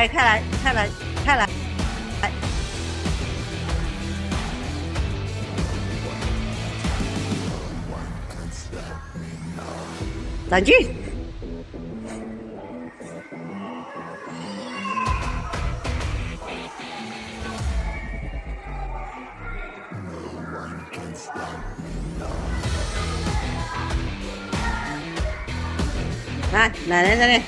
来，开来，开来，开来！冷静！来，奶奶这里。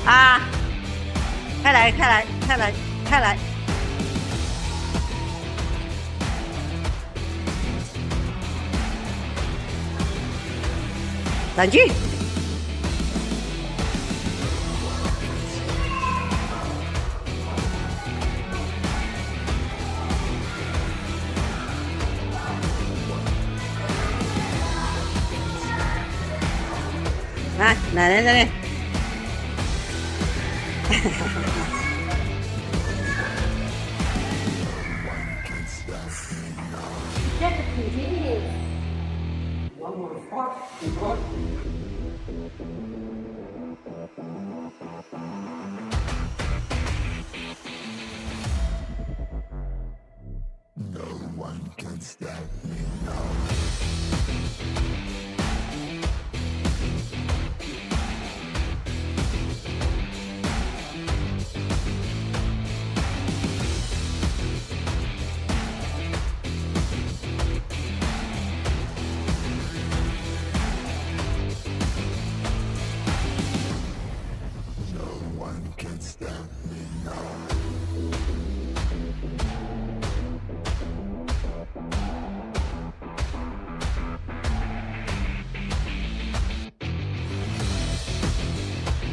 啊！开来，开来，开来，开来！冷静！来，奶奶这里。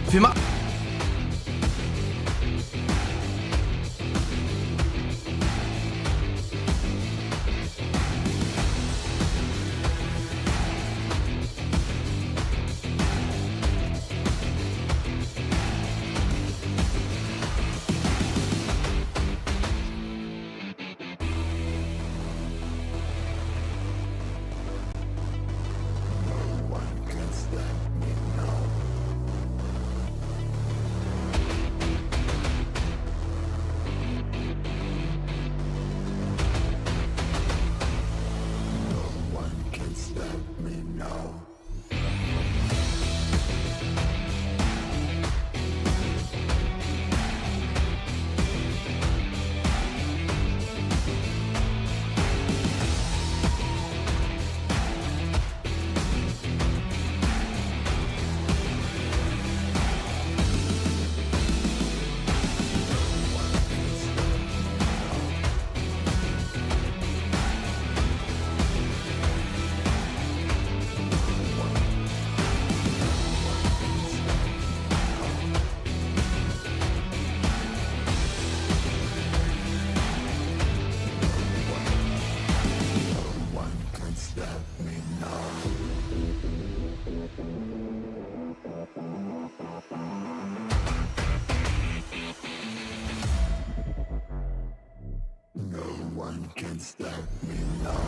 Firma. can stop me now.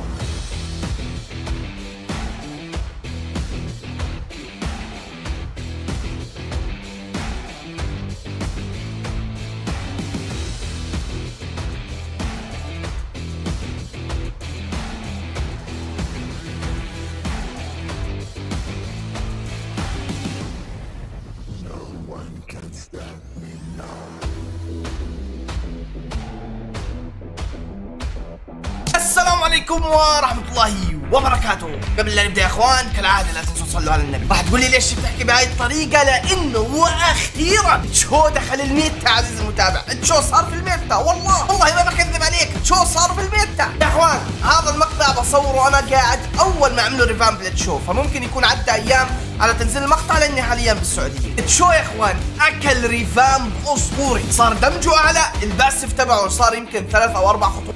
عليكم ورحمة الله وبركاته. قبل لا نبدأ يا اخوان كالعادة لا تنسوا تصلوا على النبي. راح تقول لي ليش بتحكي بهاي الطريقة؟ لانه واخيرا تشو دخل الميتا عزيزي المتابع. تشو صار في الميتا، والله ما بكذب عليك، تشو صار في الميتا يا اخوان. هذا المقطع بصوره انا قاعد اول ما عملوا ريفامب لتشو، فممكن يكون عدى ايام على تنزيل المقطع لاني حاليا بالسعودية. تشو يا اخوان اكل ريفامب اسطوري، صار دمجه اعلى، الباسف تبعه صار يمكن 3 أو 4 خطوات.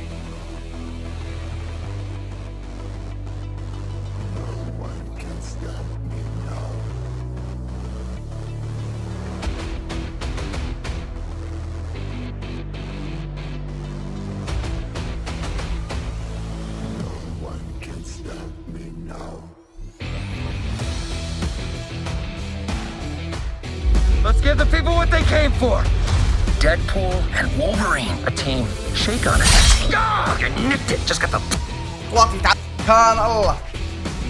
Let's give the people what they came for. Deadpool and Wolverine, a team. Shake on it. Oh, you nicked it. Just got the... واطي كان الله.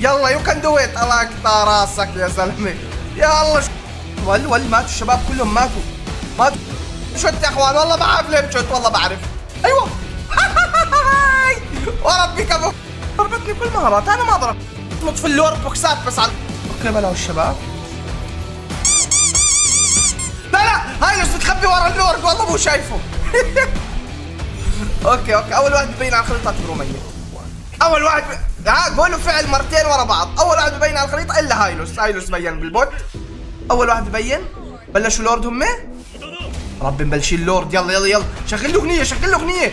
يلا يو كان دو ات. الله يقطع راسك يا زلمه. يا الله ول ماتوا الشباب كلهم ماتوا. شت يا اخوان والله ما اعرف ليه بشت، والله بعرف. ايوه وربي كفو ضربتني بكل مهارات. انا ما ضربت، نط في اللور بوكسات بس على اوكي. بلاو الشباب. لا هاي لسه تخبي ورا اللورد والله مو شايفه. اوكي اول واحد ببين على الخريطه اعتبروه ميت. اول واحد قولوا فعل مرتين ورا بعض. اول واحد ببين على الخريطه الا هايلوس بين بالبوت. اول واحد ببين. بلشوا لورد هم. ربي مبلشين اللورد. يلا شغل له اغنيه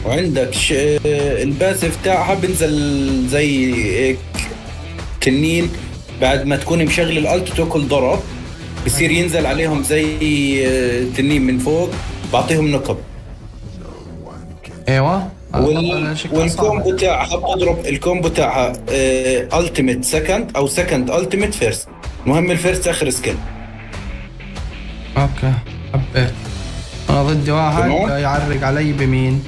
وعندك الباسف تاعها بنزل زي هيك تنين بعد ما تكون مشغل الالت تاكل ضرب، بصير ينزل عليهم زي تنين من فوق، بعطيهم نقب. ايوه والكومبو تاعها بتضرب. الكومبو تاعها التيميت سكند او سكند التيميت فيرست. المهم الفيرست اخر سكيل. اوكي حبيت. انا ضد واحد يعرق علي بمين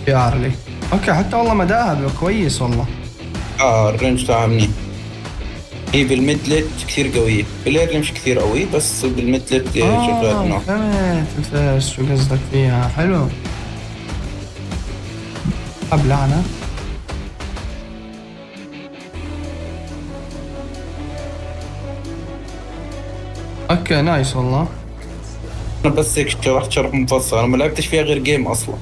بيارلي. اوكي حتى والله مداها كويس والله. الرينج تاعها منيح. هي بالميدلت كثير قوية، بالايرلي مش كثير قوي بس بالميدلت شغال نوع. فهمت الفيرست شو قصدك فيها. حلو. أبلعنا. اوكي نايس والله. انا بس هيك شرحت شرح مفصل، انا ما لعبتش فيها غير جيم اصلا.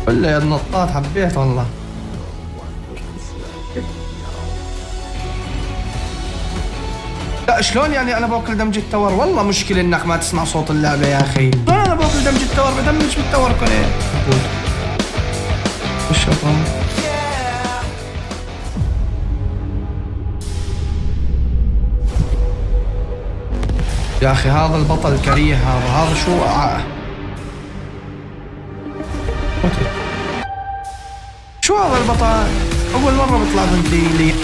ولا يا النطاط حبيت والله. لا شلون يعني انا باكل دمج التور؟ والله مشكلة انك ما تسمع صوت اللعبة يا اخي. انا باكل دمج التور، بدمج بالتور كله. الشطان يا اخي هذا البطل الكريه هذا شو شو هذا البطل؟ اول مرة بيطلع بنتي لي.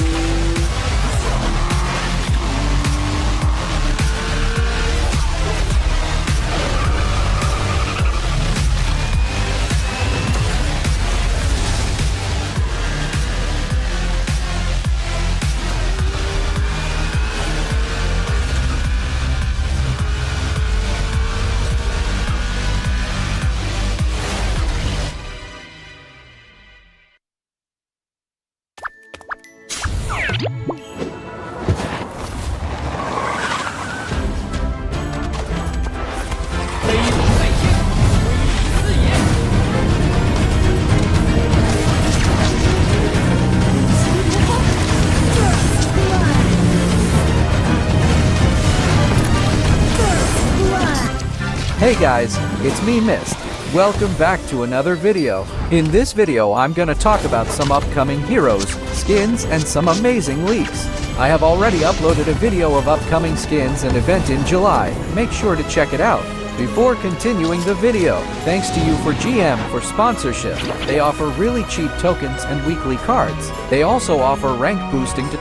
Hey guys, it's me Mist. Welcome back to another video. In this video I'm gonna talk about some upcoming heroes, skins, and some amazing leaks. I have already uploaded a video of upcoming skins and event in July. Make sure to check it out. Before continuing the video, thanks to you for GM for sponsorship. They offer really cheap tokens and weekly cards. They also offer rank boosting to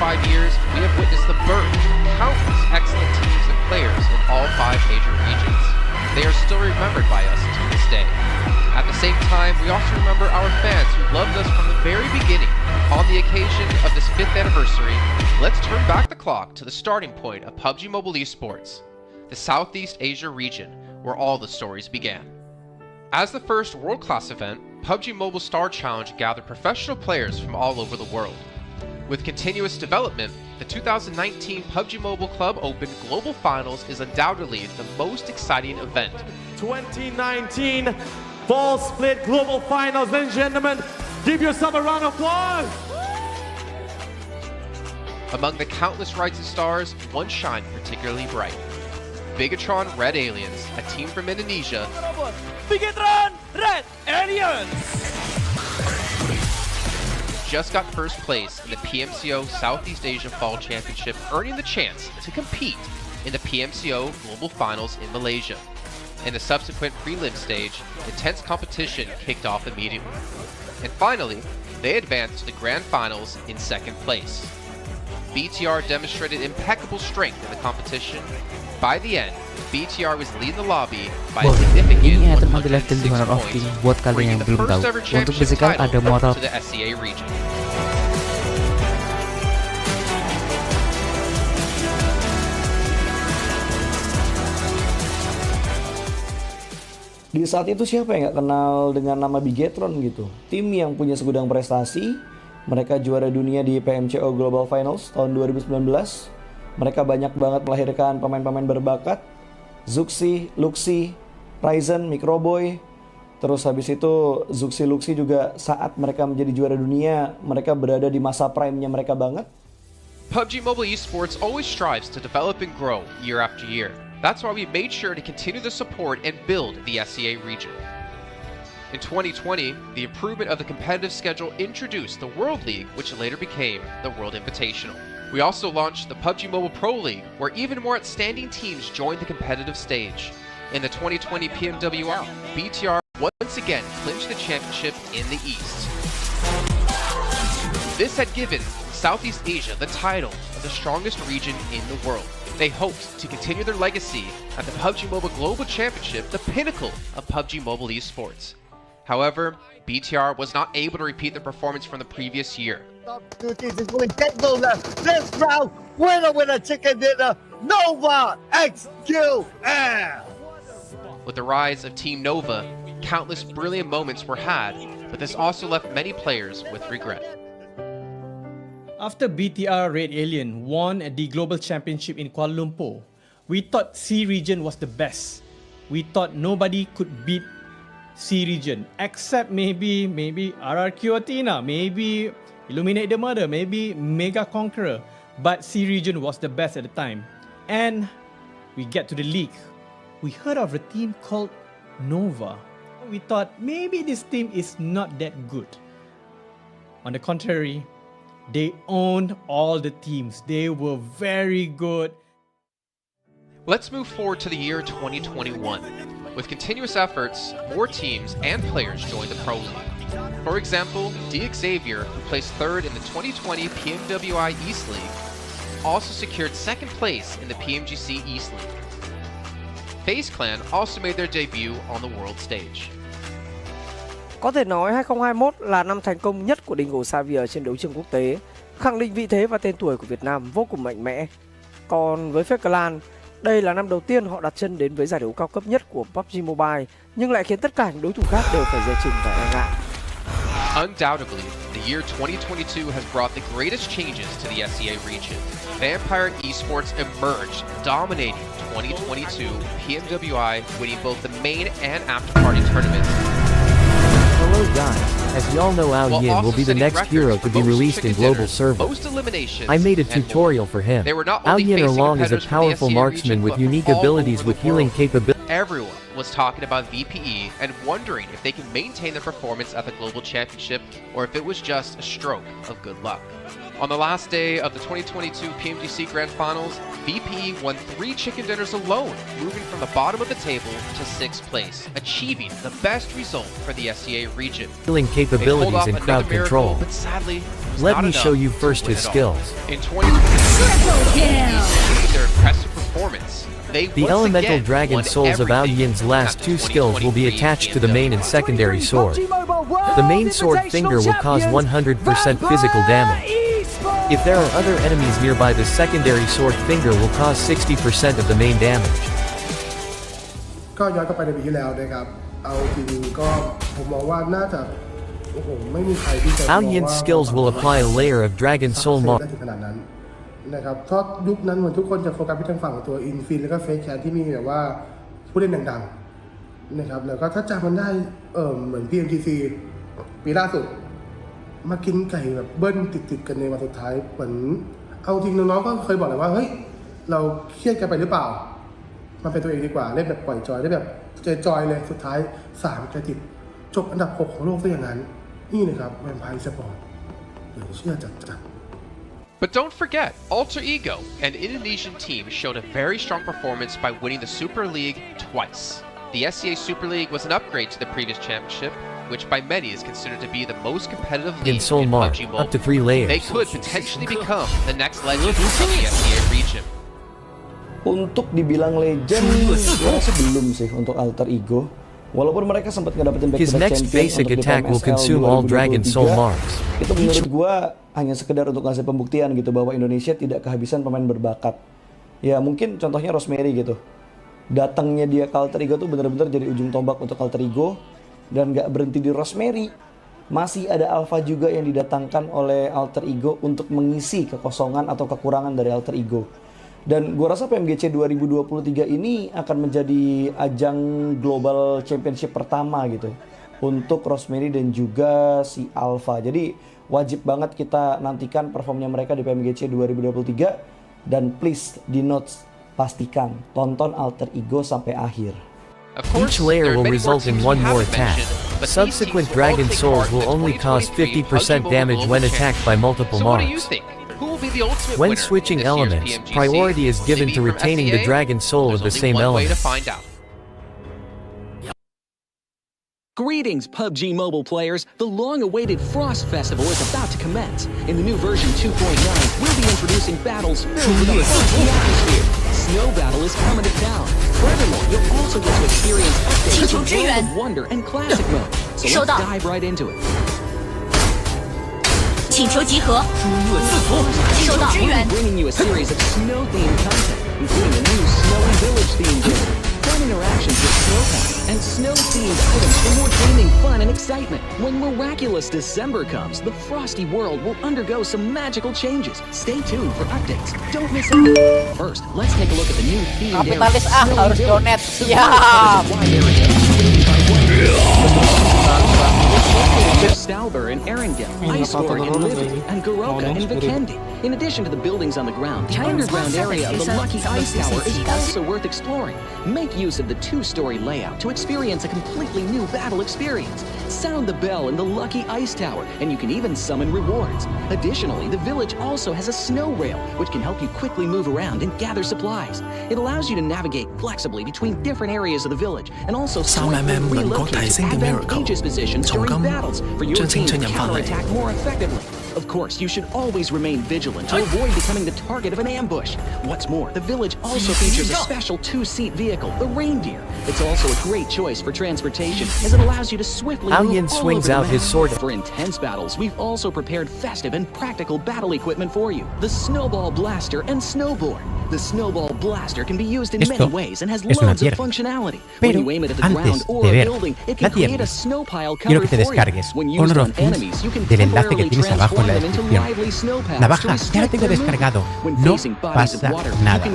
5 years, we have witnessed the birth of countless excellent teams and players in all 5 major regions. They are still remembered by us to this day. At the same time, we also remember our fans who loved us from the very beginning. On the occasion of this 5th anniversary, let's turn back the clock to the starting point of PUBG Mobile Esports, the Southeast Asia region, where all the stories began. As the first world-class event, PUBG Mobile Star Challenge gathered professional players from all over the world. With continuous development, the 2019 PUBG Mobile Club Open Global Finals is undoubtedly the most exciting event. 2019 Fall Split Global Finals, ladies and gentlemen, give yourself a round of applause! Among the countless rising stars, one shined particularly bright. Bigatron Red Aliens, a team from Indonesia, Bigatron Red Aliens! just got first place in the PMCO Southeast Asia Fall Championship, earning the chance to compete in the PMCO Global Finals in Malaysia. In the subsequent prelim stage, intense competition kicked off immediately. And finally, they advanced to the Grand Finals in 2nd place. BTR demonstrated impeccable strength in the competition. By the end, BTR was leading the lobby by a significant ini item anti life dan 106 Honor of points, King buat kalian bringing yang the belum tahu. first ever Untuk championship physical ada title motor. to the SEA region. Di saat itu siapa yang nggak kenal dengan nama Bigatron gitu? Tim yang punya segudang prestasi, mereka juara dunia di PMCO Global Finals tahun 2019. Mereka banyak banget melahirkan pemain-pemain berbakat, Zuxi, Luxi, Ryzen, Microboy. Terus habis itu Zuxi, Luxi juga saat mereka menjadi juara dunia, mereka berada di masa prime-nya mereka banget. PUBG Mobile Esports always strives to develop and grow year after year. That's why we made sure to continue the support and build the SEA region. In 2020, the improvement of the competitive schedule introduced the World League, which later became the World Invitational. We also launched the PUBG Mobile Pro League, where even more outstanding teams joined the competitive stage. In the 2020 PMWR, BTR once again clinched the championship in the East. This had given Southeast Asia the title of the strongest region in the world. They hoped to continue their legacy at the PUBG Mobile Global Championship, the pinnacle of PUBG Mobile Esports. However, BTR was not able to repeat the performance from the previous year. This round, winner chicken dinner, Nova XQL. With the rise of Team Nova, countless brilliant moments were had, but this also left many players with regret. After BTR Red Alien won at the Global Championship in Kuala Lumpur, we thought C region was the best. We thought nobody could beat C region except maybe RRQ Athena, maybe Illuminate the Murder, maybe Mega Conqueror. But C region was the best at the time. And we get to the league. We heard of a team called Nova. We thought maybe this team is not that good. On the contrary, they owned all the teams. They were very good. Let's move forward to the year 2021. With continuous efforts, more teams and players joined the Pro League. For example, Xavier, who placed 3rd in the 2020 PMWI East League, also secured 2nd place in the PMGC East League. FaZe Clan also made their debut on the world stage. Có thể nói 2021 là năm thành công nhất của Dingo Xavier trên đấu trường quốc tế, khẳng định vị thế và tên tuổi của Việt Nam vô cùng mạnh mẽ. Còn với FaZe Clan, đây là năm đầu tiên họ đặt chân đến với giải đấu cao cấp nhất của PUBG Mobile, nhưng lại khiến tất cả những đối thủ khác đều phải dè chừng và e ngại. Undoubtedly, the year 2022 has brought the greatest changes to the SEA region. Vampire Esports emerged, dominating 2022 PMWI, winning both the main and after-party tournaments. Hello guys, as y'all know Ao Yin will be the next hero to be released in global server. I made a tutorial for him. Ao Yin Along is a powerful marksman with unique abilities with healing capabilities. Everyone was talking about VPE and wondering if they can maintain their performance at the Global Championship or if it was just a stroke of good luck. On the last day of the 2022 PMGC Grand Finals, VPE won 3 chicken dinners alone, moving from the bottom of the table to 6th place, achieving the best result for the SEA region. Capabilities and crowd control. But sadly, let me show you first his skills. In 2022, their impressive performance. The elemental dragon souls of Ao Yin's last 2 skills will be attached to the main and secondary sword. The main sword finger will cause 100% physical damage. If there are other enemies nearby, the secondary sword finger will cause 60% of the main damage. ก็ย้อนกลับไปในปีที่แล้วนะครับเอาจริงก็ผมมองว่าน่าจะโอ้โหไม่มีใครที่จะ Ao Yin's skills will apply a layer of dragon soul mark. ได้ถึงขนาดนั้นนะครับเพราะยุคนั้นเหมือนทุกคนจะโฟกัสไปทางฝั่งตัวอินฟินแล้วก็เฟคแคนที่มีแบบว่าผู้เล่นดังๆนะครับแล้วก็ถ้าจำมันได้เหมือน PMGC ปีล่าสุดมากินไก่แบบเบิ้ลติดกันในวันสุดท้ายเหมือนเอาจริงน้องๆก็เคยบอกเลยว่าเฮ้ยเราเครียดกันไปหรือเปล่ามันเป็นตัวเองดีกว่าเล่นแบบปล่อยจอยได้แบบจอยเลยสุดท้าย3กระติดจบอันดับ6ของโลกซะอย่างนั้นนี่นะครับแวมไพร์สปอร์ตเดี๋ยวเชื่อจัด But don't forget, Alter Ego, an Indonesian team, showed a very strong performance by winning the Super League twice. The SEA Super League was an upgrade to the previous championship, which by many is considered to be the most competitive league in PUBG Mobile. Up to 3 layers. They could potentially become the next legend of the SEA region. Untuk dibilang legend, gue rasa belum sih untuk Alter Ego. Walaupun mereka sempat ngedapetin His back-to-back next champion basic untuk attack will PMSL consume all dragon soul marks. Itu menurut gue hanya sekedar untuk ngasih pembuktian gitu bahwa Indonesia tidak kehabisan pemain berbakat. Ya mungkin contohnya Rosemary gitu. Datangnya dia ke Alter Ego tuh benar-benar jadi ujung tombak untuk Alter Ego. Dan gak berhenti di Rosemary. Masih ada Alpha juga yang didatangkan oleh Alter Ego untuk mengisi kekosongan atau kekurangan dari Alter Ego. Dan gue rasa PMGC 2023 ini akan menjadi ajang global championship pertama gitu untuk Rosemary dan juga si Alpha. Jadi wajib banget kita nantikan performnya mereka di PMGC 2023. Dan please di notes pastikan tonton Alter Ego sampai akhir. Each layer will result in 1 more attack. Subsequent dragon souls will only cause 50% damage when attacked by multiple marks. When switching elements, priority is given to retaining the dragon soul of the same element. Greetings, PUBG Mobile players! The long-awaited Frost Festival is about to commence. In the new version 2.9, we'll be introducing battles filled with a frosty atmosphere. Snow Battle is coming to town. Furthermore, you'll also get to experience updates in World of Wonder and Classic mode. So let's dive right into it. 请求集合。收到。 We'll be bringing you a series of snow-themed content, including a new Snowy Village themed game, fun interactions with Snowpack, and snow-themed items for more gaming fun and excitement. When miraculous December comes, the frosty world will undergo some magical changes. Stay tuned for updates. Don't miss out. First, let's take a look at the new themed area. Kapitalis harus donet. Siap. Stauber in Erringen, Iceborg in Livy, and Goroka in Vikendi. In addition to the buildings on the ground, the underground area of the Lucky Ice Tower is also worth exploring. Make use of the 2-story layout to experience a completely new battle experience. Sound the bell in the Lucky Ice Tower, and you can even summon rewards. Additionally, the village also has a snow rail, which can help you quickly move around and gather supplies. It allows you to navigate flexibly between different areas of the village, and also swiftly relocate to advantageous positions during battles for your team to counterattack more effectively. Of course, you should always remain vigilant to avoid becoming the target of an ambush. What's more, the village also features a special 2-seat vehicle, the Reindeer. It's also a great choice for transportation, as it allows you to swiftly Ao move Yin all swings over out the his map. sword. For intense battles, we've also prepared festive and practical battle equipment for you. The Snowball Blaster and Snowboard. The Snowball Blaster can be used in many ways and has loads of functionality. When you aim it at the ground or a building, it can create a snow pile covered for you. When used on enemies, you can temporarily transform en la descripción. Navaja, ya lo tengo descargado. No pasa nada.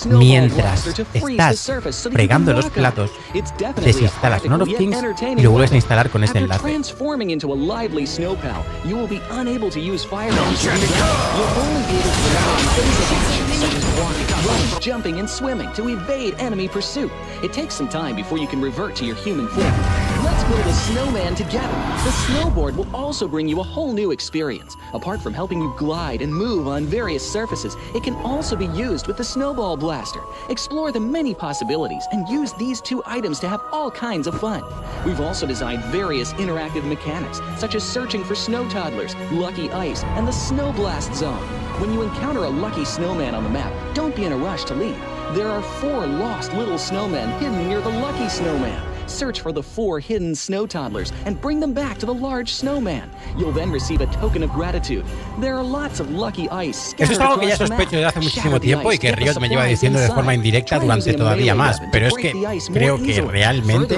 Mientras estás fregando los platos, desinstalas None of Things y lo vuelves a instalar con ese enlace. Transforming into a lively snow pal, you will be unable to use firearms. You'll only be able to rely on basic actions such as walking, running, jumping, and swimming to evade enemy pursuit. It takes some time before you can revert to your human form. Let's build a snowman together. The snowboard will also bring you a whole new experience. Apart from helping you glide and move on various surfaces, it can also be used with the snowball blaster. Explore the many possibilities and use these two items to have all kinds of fun. We've also designed various interactive mechanics, such as searching for snow toddlers, lucky ice, and the snow blast zone. When you encounter a lucky snowman on the map, don't be in a rush to leave. There are 4 lost little snowmen hidden near the lucky snowman. Search for the 4 hidden snow toddlers and bring them back to the large snowman. You'll then receive a token of gratitude. There are lots of lucky ice. Eso es algo que ya sospecho desde hace muchísimo tiempo y que Riot me lleva diciendo de forma indirecta durante todavía más, pero es que creo que realmente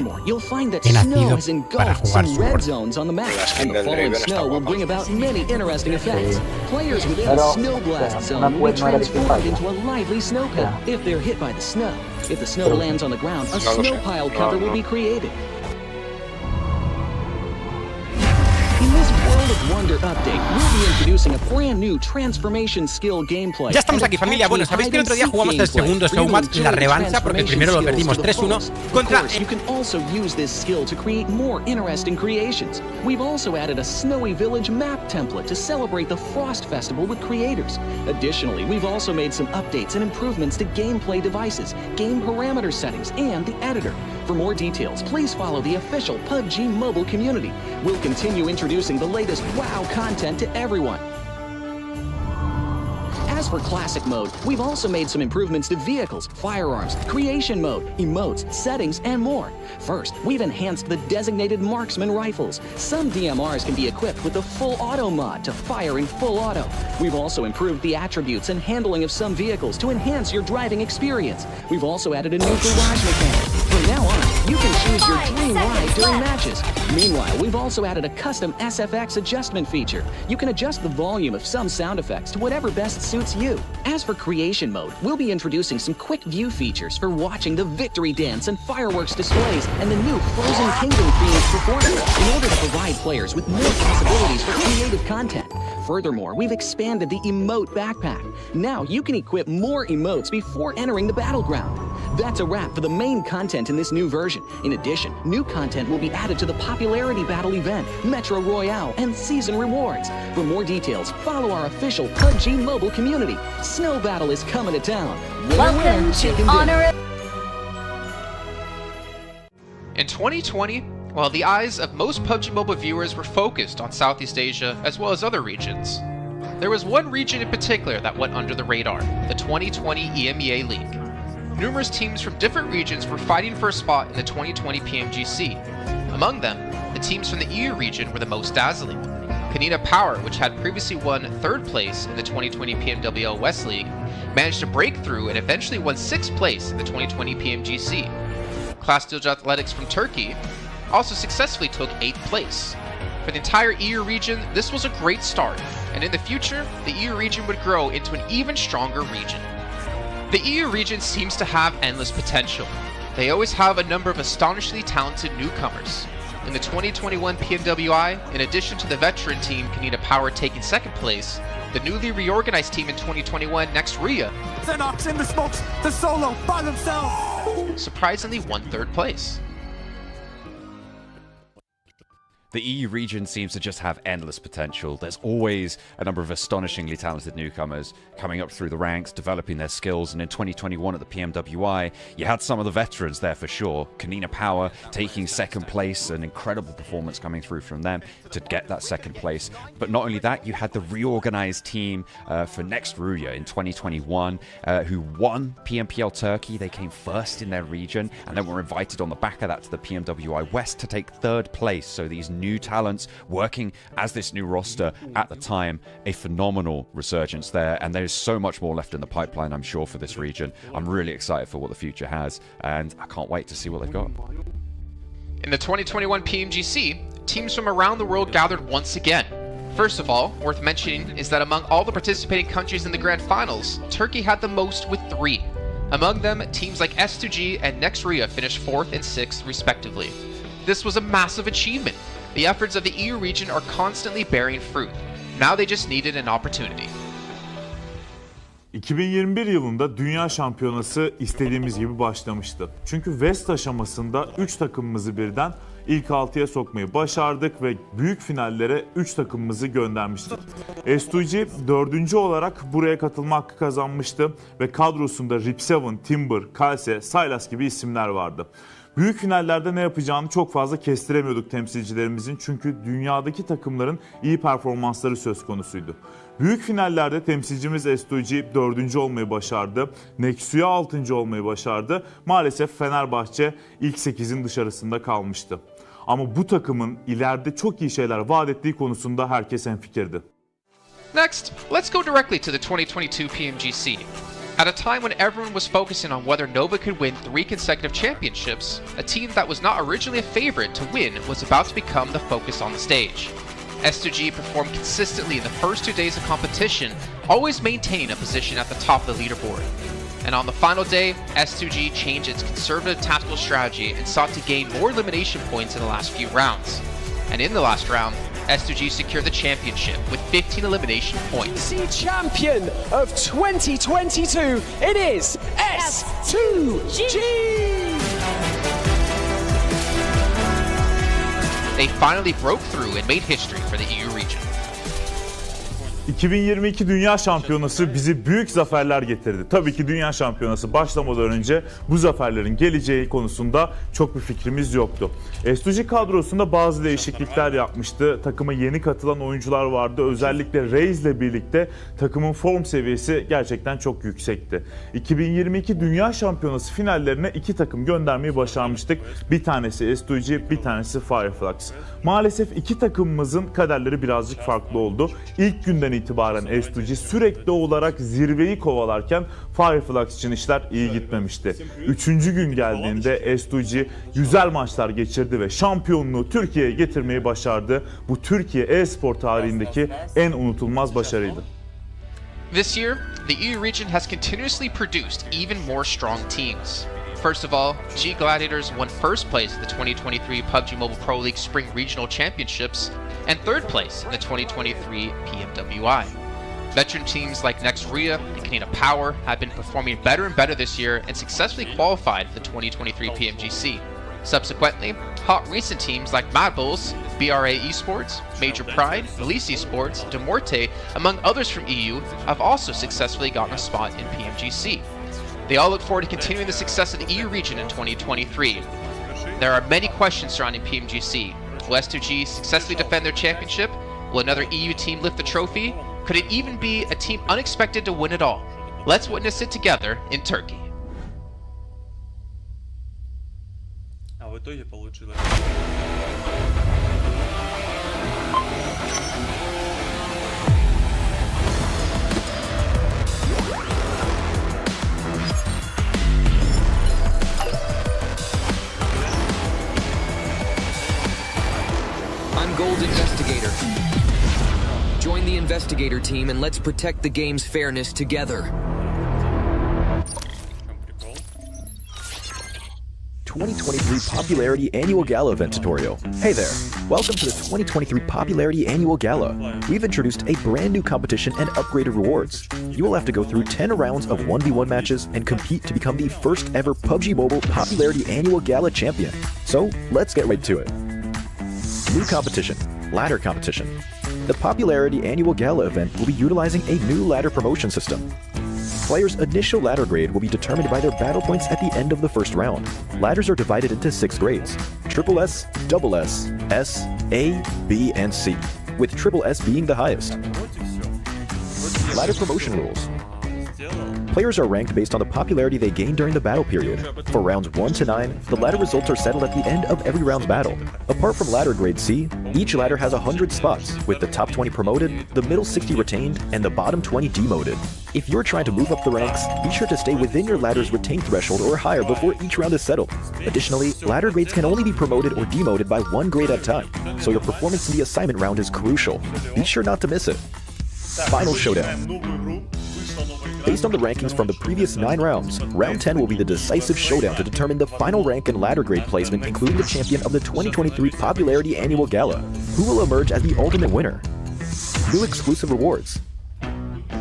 he nacido para jugar Sword. Players within the snow blast zone will be transformed into a lively snow pal if they're hit by the snow. If the snow lands on the ground, a snow pile cover will be created. In this World of Wonder update, we'll be introducing a brand new transformation skill gameplay. Ya estamos aquí, familia. Bueno, sabéis que el otro día jugamos el segundo showmatch, la revancha, porque el primero lo perdimos 3-1 contra... You can also use this skill to create more interesting creations. We've also added a Snowy Village map template to celebrate the Frost Festival with creators. Additionally, we've also made some updates and improvements to gameplay devices, game parameter settings, and the editor. For more details, please follow the official PUBG mobile community. We'll continue introducing the latest WoW content to everyone. As for Classic Mode, we've also made some improvements to vehicles, firearms, creation mode, emotes, settings, and more. First, we've enhanced the designated marksman rifles. Some DMRs can be equipped with the full auto mod to fire in full auto. We've also improved the attributes and handling of some vehicles to enhance your driving experience. We've also added a new garage mechanic. From now on, you can choose your dream ride during matches. Meanwhile, we've also added a custom SFX adjustment feature. You can adjust the volume of some sound effects to whatever best suits you. As for creation mode, we'll be introducing some quick view features for watching the victory dance and fireworks displays and the new Frozen Kingdom themed performance in order to provide players with more possibilities for creative content. Furthermore, we've expanded the emote backpack. Now you can equip more emotes before entering the battleground. That's a wrap for the main content in this new version. In addition, new content will be added to the popularity battle event, Metro Royale, and season rewards. For more details, follow our official PUBG mobile community. Snow Battle is coming to town. Welcome to Honor. In 2020, while the eyes of most PUBG Mobile viewers were focused on Southeast Asia as well as other regions, there was one region in particular that went under the radar, the 2020 EMEA League. Numerous teams from different regions were fighting for a spot in the 2020 PMGC. Among them, the teams from the EU region were the most dazzling. Canina Power, which had previously won 3rd place in the 2020 PMWL West League, managed to break through and eventually won 6th place in the 2020 PMGC. Class Dilge Athletics from Turkey also successfully took 8th place. For the entire EU region, this was a great start, and in the future, the EU region would grow into an even stronger region. The EU region seems to have endless potential. They always have a number of astonishingly talented newcomers. In the 2021 PMWI, in addition to the veteran team Canina Power taking 2nd place, the newly reorganized team in 2021, Next Rhea, Xenox in the smokes, the solo by themselves, surprisingly won 3rd place. The EU region seems to just have endless potential. There's always a number of astonishingly talented newcomers coming up through the ranks, developing their skills, and in 2021 at the PMWI, you had some of the veterans there for sure. Canina Power taking 2nd place, an incredible performance coming through from them to get that 2nd place. But not only that, you had the reorganized team for Next Ruya in 2021 who won PMPL Turkey. They came 1st in their region and then were invited on the back of that to the PMWI West to take 3rd place. So these new talents working as this new roster at the time, a phenomenal resurgence there, and there's so much more left in the pipeline, I'm sure, for this region. I'm really excited for what the future has, and I can't wait to see what they've got. In the 2021 PMGC, teams from around the world gathered once again. First of all, worth mentioning is that among all the participating countries in the Grand Finals, Turkey had the most with 3. Among them, teams like S2G and Nexria finished 4th and 6th respectively. This was a massive achievement. The efforts of the EU region are constantly bearing fruit. Now they just needed an opportunity. 2021 yılında Dünya Şampiyonası istediğimiz gibi başlamıştı. Çünkü West aşamasında 3 takımımızı birden ilk 6'ya sokmayı başardık ve büyük finallere 3 takımımızı göndermiştik. S2G 4. olarak buraya katılma hakkı kazanmıştı ve kadrosunda Rip7, Timber, Kalse, Sylas gibi isimler vardı. Büyük finallerde ne yapacağını çok fazla kestiremiyorduk temsilcilerimizin çünkü dünyadaki takımların iyi performansları söz konusuydu. Büyük finallerde temsilcimiz S2G 4. olmayı başardı. Nexia 6. olmayı başardı. Maalesef Fenerbahçe ilk 8'in dışarısında kalmıştı. Ama bu takımın ileride çok iyi şeyler vaat ettiği konusunda herkes hemfikirdi. Next, let's go directly to the 2022 PMGC. At a time when everyone was focusing on whether Nova could win 3 consecutive championships, a team that was not originally a favorite to win was about to become the focus on the stage. S2G performed consistently in the first 2 days of competition, always maintaining a position at the top of the leaderboard. And on the final day, S2G changed its conservative tactical strategy and sought to gain more elimination points in the last few rounds. And in the last round, S2G secured the championship with 15 elimination points. The champion of 2022, it is S2G! They finally broke through and made history for the EU region. 2022 Dünya Şampiyonası bizi büyük zaferler getirdi. Tabii ki Dünya Şampiyonası başlamadan önce bu zaferlerin geleceği konusunda çok bir fikrimiz yoktu. S2G kadrosunda bazı değişiklikler yapmıştı. Takıma yeni katılan oyuncular vardı. Özellikle Reis ile birlikte takımın form seviyesi gerçekten çok yüksekti. 2022 Dünya Şampiyonası finallerine 2 takım göndermeyi başarmıştık. Bir tanesi S2G, bir tanesi Fireflux. Maalesef 2 takımımızın kaderleri birazcık farklı oldu. İlk günden itibaren S2G sürekli olarak zirveyi kovalarken Fireflux için işler iyi gitmemişti. 3. gün geldiğinde S2G güzel maçlar geçirdi ve şampiyonluğu Türkiye'ye getirmeyi başardı. Bu Türkiye e-spor tarihindeki en unutulmaz başarıydı. This year, the EU region has continuously produced even more strong teams. First of all, G Gladiators won first place at the 2023 PUBG Mobile Pro League Spring Regional Championships and third place in the 2023 PMWI. Veteran teams like Nexria and Canada Power have been performing better and better this year and successfully qualified for the 2023 PMGC. Subsequently, hot recent teams like Mad Bulls, BRA Esports, Major Pride, Elise Esports, Demorte, among others from EU, have also successfully gotten a spot in PMGC. They all look forward to continuing the success of the EU region in 2023. There are many questions surrounding PMGC. Will S2G successfully defend their championship? Will another EU team lift the trophy? Could it even be a team unexpected to win it all? Let's witness it together in Turkey. А в итоге получилось. I'm Gold Investigator. Join the Investigator team and let's protect the game's fairness together. 2023 Popularity Annual Gala event tutorial. Hey there, welcome to the 2023 Popularity Annual Gala. We've introduced a brand new competition and upgraded rewards. You will have to go through 10 rounds of 1v1 matches and compete to become the first ever PUBG Mobile Popularity Annual Gala champion. So let's get right to it. New competition, ladder competition. The Popularity Annual Gala event will be utilizing a new ladder promotion system. Players' initial ladder grade will be determined by their battle points at the end of the first round. Ladders are divided into 6 grades: Triple S, Double S, S, A, B, and C, with Triple S being the highest. Ladder promotion rules. Players are ranked based on the popularity they gain during the battle period. For rounds 1 to 9, the ladder results are settled at the end of every round's battle. Apart from ladder grade C, each ladder has 100 spots, with the top 20 promoted, the middle 60 retained, and the bottom 20 demoted. If you're trying to move up the ranks, be sure to stay within your ladder's retained threshold or higher before each round is settled. Additionally, ladder grades can only be promoted or demoted by 1 grade at a time, so your performance in the assignment round is crucial. Be sure not to miss it. Final Showdown. Based on the rankings from the previous 9 rounds, round 10 will be the decisive showdown to determine the final rank and ladder grade placement, including the champion of the 2023 Popularity Annual Gala. Who will emerge as the ultimate winner? New exclusive rewards.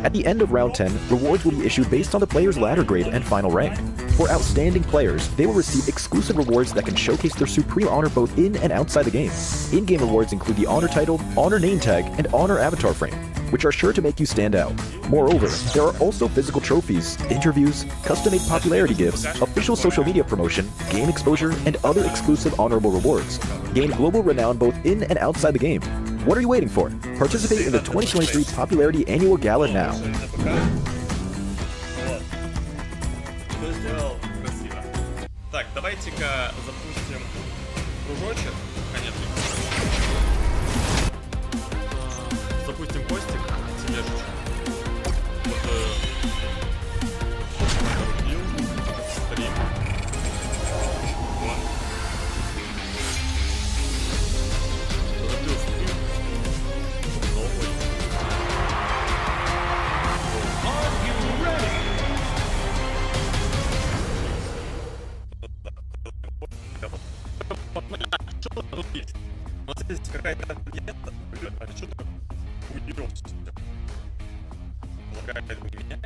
At the end of round 10, rewards will be issued based on the player's ladder grade and final rank. For outstanding players, they will receive exclusive rewards that can showcase their supreme honor both in and outside the game. In-game rewards include the honor title, honor name tag, and honor avatar frame, which are sure to make you stand out. Moreover, there are also physical trophies, interviews, custom-made popularity gifts, official social media promotion, game exposure, and other exclusive honorable rewards. Gain global renown both in and outside the game. What are you waiting for? Participate in the 2023 Popularity Annual Gala now. Так, давайте-ка запустим кружочек. Конечно. Запустим постик, тележечку. Стрим. Запустил стрим. Новый.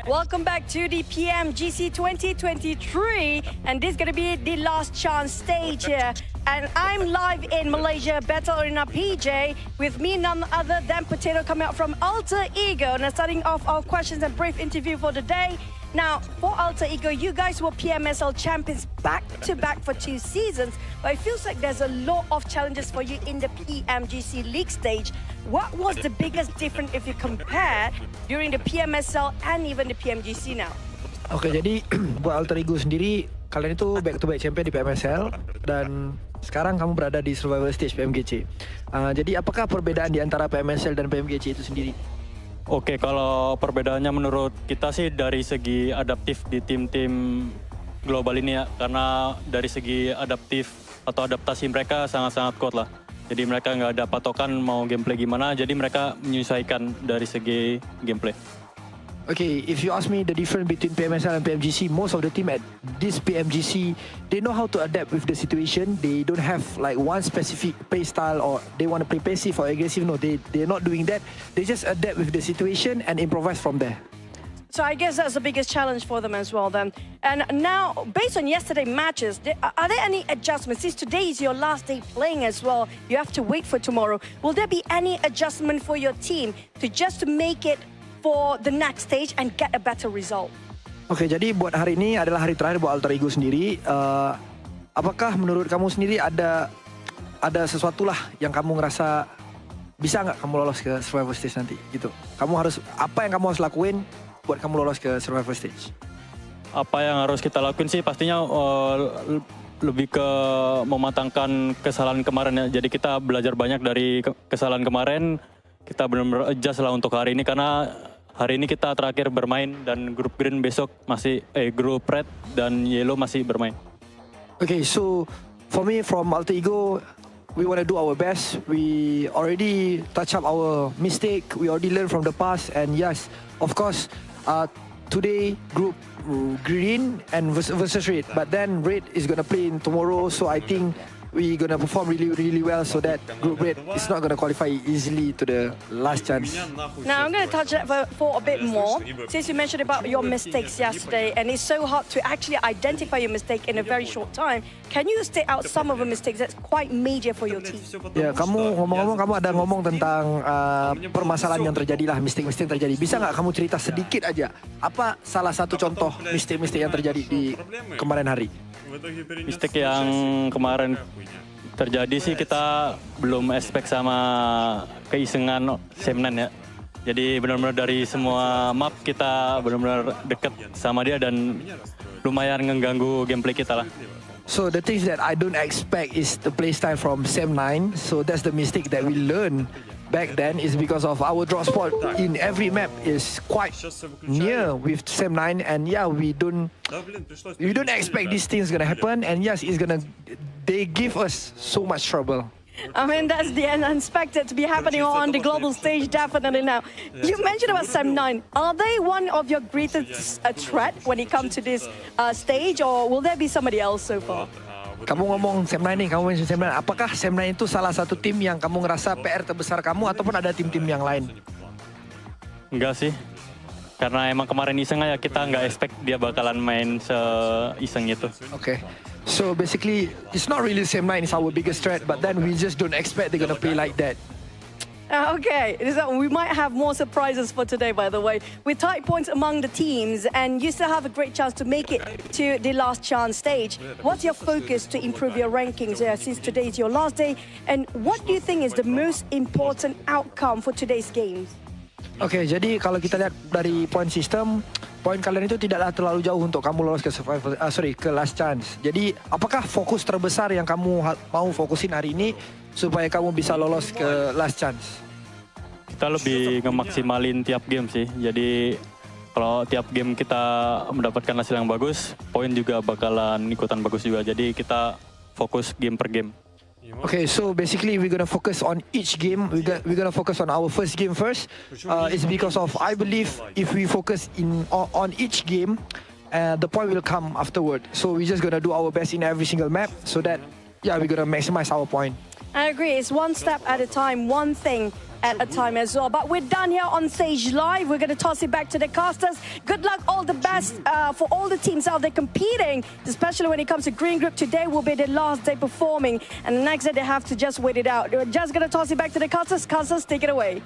Welcome back to the PMGC 2023, and this is going to be the last chance stage here. And I'm live in Malaysia, Battle Arena PJ, with me none other than Potato coming out from Alter Ego. Now starting off our questions and brief interview for the day. Now, for Alter Ego, you guys were PMSL champions back-to-back for 2 seasons, but it feels like there's a lot of challenges for you in the PMGC League stage. What was the biggest difference if you compare during the PMSL and even the PMGC now? Oke, jadi buat Alter Ego sendiri, kalian itu back-to-back champion di PMSL dan sekarang kamu berada di survival stage PMGC. Jadi apakah perbedaan di antara PMSL dan PMGC itu sendiri? Oke, kalau perbedaannya menurut kita sih dari segi adaptif di tim-tim global ini ya, karena dari segi adaptif atau adaptasi mereka sangat-sangat kuat lah. Jadi mereka nggak ada patokan mau gameplay gimana, jadi mereka menyesuaikan dari segi gameplay. Okay, if you ask me the difference between PMSL and PMGC, most of the team at this PMGC, they know how to adapt with the situation. They don't have like one specific play style or they want to play passive or aggressive. No, they're not doing that. They just adapt with the situation and improvise from there. So I guess that's the biggest challenge for them as well then. And now, based on yesterday's matches, are there any adjustments? Since today is your last day playing as well, you have to wait for tomorrow. Will there be any adjustment for your team to just make it for the next stage and get a better result? Oke, jadi buat hari ini adalah hari terakhir buat Alter Ego sendiri. Apakah menurut kamu sendiri ada sesuatu lah yang kamu ngerasa bisa nggak kamu lolos ke survival stage nanti gitu? Apa yang kamu harus lakuin buat kamu lolos ke survival stage? Apa yang harus kita lakuin sih pastinya lebih ke mematangkan kesalahan kemarin ya. Jadi kita belajar banyak dari kesalahan kemarin. Kita benar-benar adjust lah untuk hari ini karena hari ini kita terakhir bermain dan grup green besok masih grup red dan yellow masih bermain. Okay, so for me from Alter Ego, we want to do our best. We already touch up our mistake. We already learned from the past, and yes, of course, today group green and versus red, but then red is gonna play in tomorrow. So I think we're gonna perform really well so that group red is not gonna qualify easily to the last chance. Now I'm gonna touch that for a bit more. Since you mentioned about your mistakes yesterday, and it's so hard to actually identify your mistake in a very short time, can you state out some of the mistakes that's quite major for your team? Ya, ngomong-ngomong kamu ada ngomong tentang permasalahan yang terjadi lah, mistake-mistake yang terjadi. Bisa nggak kamu cerita sedikit aja apa salah satu contoh mistake-mistake yang terjadi di kemarin hari? Mistake yang kemarin terjadi sih kita belum expect sama keisengan Semnan ya. Jadi benar-benar dari semua map kita benar-benar deket sama dia dan lumayan mengganggu gameplay kita lah. So the things that I don't expect is the playstyle from Sem9. So that's the mistake that we learned back then, is because of our drop spot in every map is quite near with Sem9, and yeah, we don't expect these things gonna happen, and yes, they give us so much trouble. I mean, that's the unexpected to be happening on the global stage, definitely now. You mentioned about Sem9. Are they one of your greatest threat when it comes to this stage, or will there be somebody else so far? Kamu ngomong Sem9 nih, kamu mention Sem9. Apakah Sem9 itu salah satu tim yang kamu ngerasa PR terbesar kamu, ataupun ada tim-tim yang lain? Enggak sih. Karena emang kemarin iseng aja, kita nggak expect dia bakalan main se-iseng itu. Okay. So basically, it's not really Sem9 is our biggest threat, but then we just don't expect they're gonna play like that. Okay, so we might have more surprises for today, by the way. With tight points among the teams, and you still have a great chance to make it to the last chance stage. What's your focus to improve your rankings since today is your last day? And what do you think is the most important outcome for today's games? Oke, jadi kalau kita lihat dari point system, poin kalian itu tidaklah terlalu jauh untuk kamu lolos ke ke last chance. Jadi, apakah fokus terbesar yang kamu mau fokusin hari ini supaya kamu bisa lolos ke last chance? Kita lebih ngemaksimalin tiap game sih. Jadi kalau tiap game kita mendapatkan hasil yang bagus, poin juga bakalan ikutan bagus juga. Jadi kita fokus game per game. Okay, so basically we're gonna focus on each game. We're gonna focus on our first game first. It's because of, I believe if we focus on each game, the point will come afterward. So we're just gonna do our best in every single map so that, yeah, we're gonna maximize our point. I agree. It's one step at a time, one thing at a time as well. But we're done here on stage live. We're going to toss it back to the casters. Good luck, all the best for all the teams out there competing, especially when it comes to Green Group. Today will be the last day performing, and the next day they have to just wait it out. We're just going to toss it back to the casters. Casters, take it away.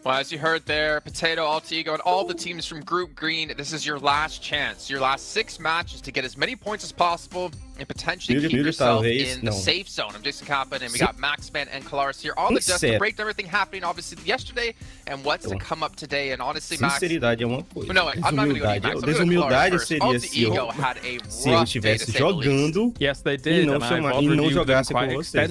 Well, as you heard there, Potato, Altigo, and all the teams from Group Green, this is your last chance. Your last 6 matches to get as many points as possible and potentially keep yourself in the safe zone. I'm Jason Kaplan, and we got Maxman and Kalaris here on the desk to break everything happening, obviously, yesterday and what's to come up today. And honestly, Max... Sinceridade é uma coisa. No, I'm not going to go to Max. Desumildade seria se eu estivesse jogando yes, they did, e não jogasse com vocês.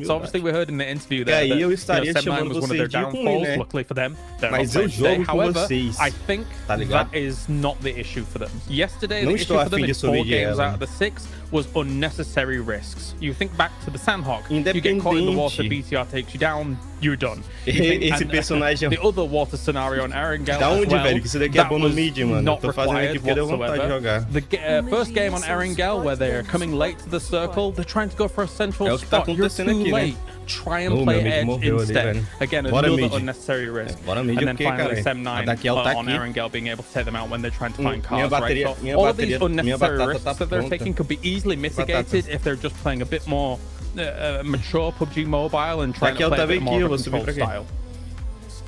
So obviously we heard in the interview that aí eu estaria chamando vocês de ruim, né? Luckily for them, mas eu jogo com vocês. I think that is not the issue for them. Yesterday, the issue for them in 4 games out of the 6 was unnecessary risks. You think back to the Sandhawk, you get caught in the water, BTR takes you down, you're done. Esse personagem... The other water scenario on Erangel da onde, as well, velho? Que isso daqui é bom no mid, mano. Tô fazendo aqui porque deu vontade de jogar. The first game on Erangel, where they're coming late to the circle, they're trying to go for a central spot. You're too late. Try and play edge instead. Again, another unnecessary risk. And then finally, Sem9 on Erangel being able to take them out when they're trying to find cars, right? So all of these unnecessary risks that they're taking could be easily mitigated if they're just playing a bit more mature PUBG Mobile and trying to play a bit more of a control style.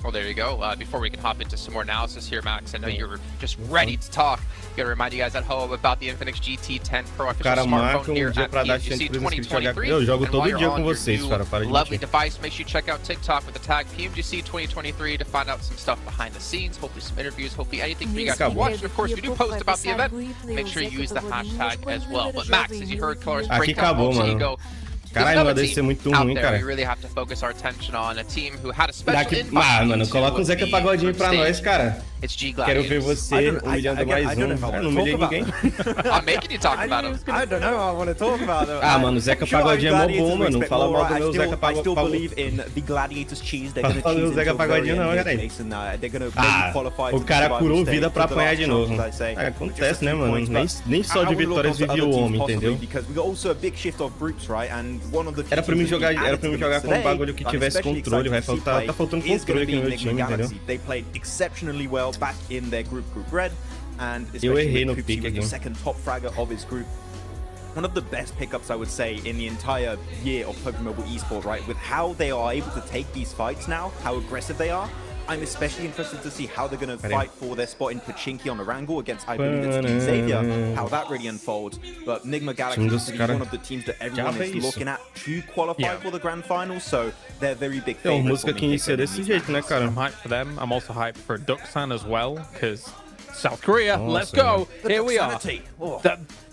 Well, there you go. Before we can hop into some more analysis here, Max, I know you're just ready to talk. Got to remind you guys at home about the Infinix GT10 Pro official smartphone here at PMGC 2023. Eu jogo todo dia com vocês, cara. Para de lovely device. Make sure you check out TikTok with the tag PMGC 2023 to find out some stuff behind the scenes. Hopefully some interviews. Hopefully anything for you guys to watch. And of course, we do post about the event. Make sure you use the hashtag as well. But Max, as you heard, Colors break down Altigo. Caralho, vai ser muito ruim, cara. We really have to focus our attention on a team who had a special invite. Mano, coloca um Zeca Pagodinho pra nós, cara. It's G Quero ver você humilhando mais um. Não humilhei ninguém. I'm making you talk about him. I don't know. I want to talk about them. Ah, mano, Zeca Pagodinho é mó bom, mano. Não fala mal do meu Zeca Pagodinho. I still believe in the Gladiators cheese. They're going to cheese Zeca Pagodinho não, galera. Ah, o cara curou vida pra apanhar de novo. Acontece, né, mano? Nem só de vitórias vive o homem, entendeu? Era pra mim jogar com um bagulho que tivesse controle, vai faltar, tá faltando controle aqui no meu time, entendeu? They played exceptionally well back in their group red, and eu errei no pick aqui. The second top fragger of his group. One of the best pickups, I would say, in the entire year of PUBG Mobile eSport, right? With how they are able to take these fights now, how aggressive they are. I'm especially interested to see how they're going to fight for their spot in Pachinki on the Wrangle against, I believe it's Team Xavier, how that really unfolds. But Enigma Galaxy is one of the teams that everyone is looking at to qualify for the Grand Finals, so they're very big favorites. I'm hyped for them. I'm also hyped for Duxan as well, because South Korea, let's go. Here we are.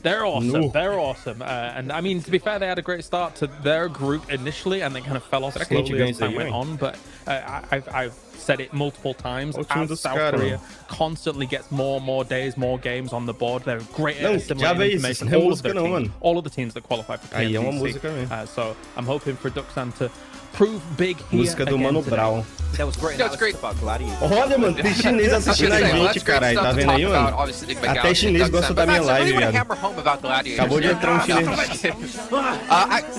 They're awesome. They're awesome. And I mean, to be fair, they had a great start to their group initially, and they kind of fell off slowly as time went on. But I've said it multiple times. As South Korea constantly gets more and more days, more games on the board, they're great at assimilating information. All of the teams that qualify for PMDC. So I'm hoping for Duxan to prove big here again today. That was great. That's great. About Gladiator. Olha, mano, tem chinês assistindo a gente, caralho. Tá vendo aí, mano? Até chinês gosta da minha live, viado. Acabou de entrar chinês.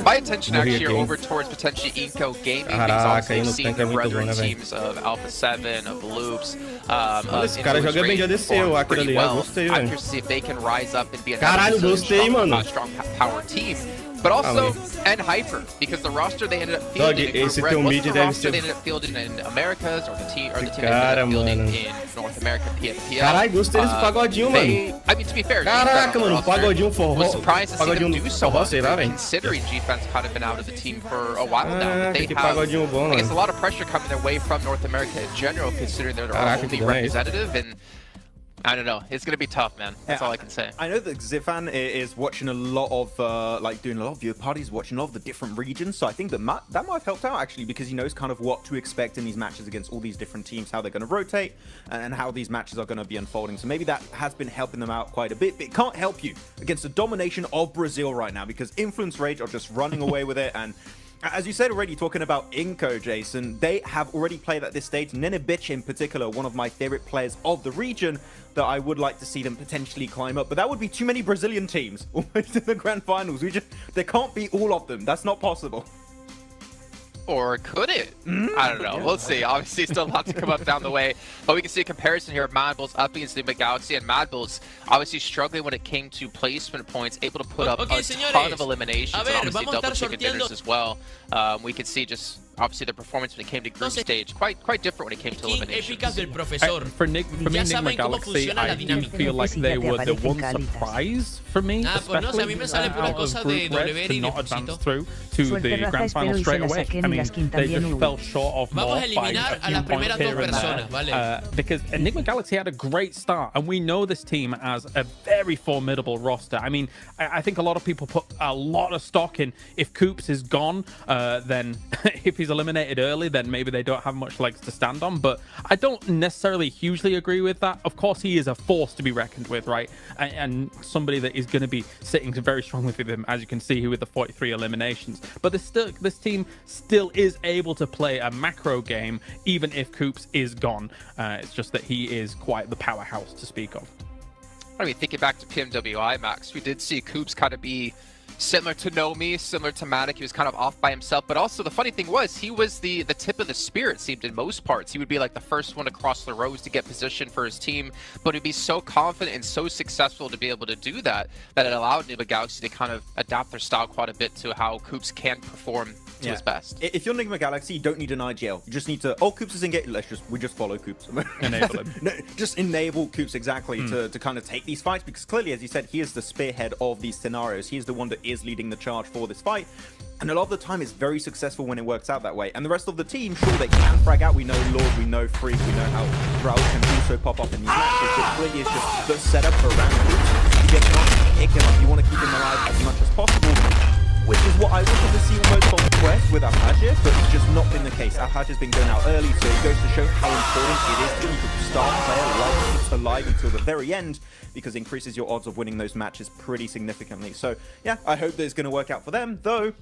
My attention actually are over towards potentially Inco Gaming. Caraca, aí no seeing tanque é the muito bom, brethren né, velho? teams of Alpha 7, of Loops. Esse cara joga bem de ADC, o Akira ali. Eu gostei, velho. I'm curious to see if they can rise up and be a strong power team. But also, and Hyper, because the roster they ended up fielding in the roster they ended up fielding in Americas, or the team they ended up fielding in North America, PFPL. Caralho, gostei desse pagodinho, mano. I mean, to be fair, caraca, mano, pagodinho forró. Was surprised to see them do so well, será, velho? considering G-Fen's kind of been out of the team for a while now. But they have, pagodinho bom, I guess, a lot of pressure coming their way from North America in general, considering they're our only representative, and I don't know. It's gonna be tough, man. That's all I can say. I know that Zifan is watching a lot of doing a lot of viewer parties, watching a lot of the different regions. So I think that might have helped out actually, because he knows kind of what to expect in these matches against all these different teams, how they're going to rotate, and how these matches are going to be unfolding. So maybe that has been helping them out quite a bit. But it can't help you against the domination of Brazil right now, because Influence Rage are just running away with it. And as you said already, talking about Inco, Jason, they have already played at this stage. Nenebich in particular, one of my favorite players of the region, that I would like to see them potentially climb up. But that would be too many Brazilian teams almost in the Grand Finals. There can't be all of them. That's not possible. Or could it? I don't know. We'll see. Obviously, still a lot to come up down the way. But we can see a comparison here of Mad Bulls up against the Galaxy. And Mad Bulls obviously struggling when it came to placement points, able to put up a ton of eliminations. And obviously double chicken dinners as well. We could see just obviously the performance when it came to group stage quite different when it came to eliminations. For me, Enigma Galaxy, I do feel like they were the one surprise for me, especially out of Group Red, to not advance through to the Grand Final straight away. I mean, they just fell short of more by a few points here and there. Because Enigma Galaxy had a great start, and we know this team as a very formidable roster. I mean, I think a lot of people put a lot of stock in if Coops is gone, then if he's eliminated early, then maybe they don't have much legs to stand on. But I don't necessarily hugely agree with that. Of course, he is a force to be reckoned with, right? And somebody that is going to be sitting very strongly with him, as you can see with the 43 eliminations. But this team still is able to play a macro game, even if Coops is gone. It's just that he is quite the powerhouse to speak of. I mean, thinking back to PMWI, Max, we did see Coops kind of be similar to Nomi, similar to Matic. He was kind of off by himself, but also the funny thing was he was the tip of the spear, it seemed, in most parts. He would be like the first one to cross the rows to get position for his team, but he'd be so confident and so successful to be able to do that it allowed Enigma Galaxy to kind of adapt their style quite a bit to how Coops can perform to his best. If you're Enigma Galaxy, you don't need an IGL. You just need to, Coops is engaged, we just follow Coops. Enable him. No, just enable Coops exactly to kind of take these fights, because clearly, as you said, he is the spearhead of these scenarios. He is the one that is leading the charge for this fight. And a lot of the time, it's very successful when it works out that way. And the rest of the team, sure, they can frag out. We know Lord, we know Freak, we know how Raul can also pop up in these matches. But clearly, it's just the setup for round Coops. You get to pick him up. You want to keep him alive as much as possible, which is what I wanted to see almost on Quest with Alhajir, but it's just not been the case. Alhajir's been going out early, so it goes to show how important it is to keep the star player like Coops alive until the very end, because it increases your odds of winning those matches pretty significantly. So yeah, I hope that it's going to work out for them, though.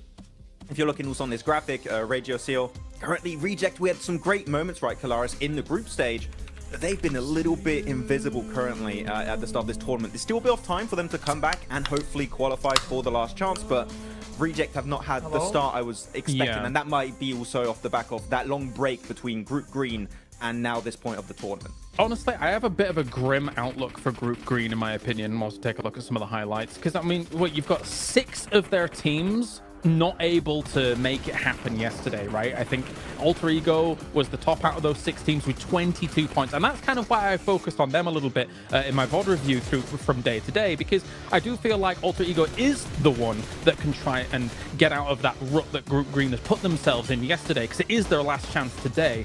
If you're looking also on this graphic, Radio Seal, currently Reject, we had some great moments, right, Kalaris, in the group stage. They've been a little bit invisible currently at the start of this tournament. There's still a bit of time for them to come back and hopefully qualify for the last chance, but Reject have not had the start I was expecting, and that might be also off the back of that long break between Group Green and now this point of the tournament. Honestly, I have a bit of a grim outlook for Group Green, in my opinion. We'll also take a look at some of the highlights, because, I mean, you've got 6 of their teams not able to make it happen yesterday, right? I think Alter Ego was the top out of those 6 teams with 22 points, and that's kind of why I focused on them a little bit in my VOD review from day to day, because I do feel like Alter Ego is the one that can try and get out of that rut that Group Green has put themselves in yesterday, because it is their last chance today.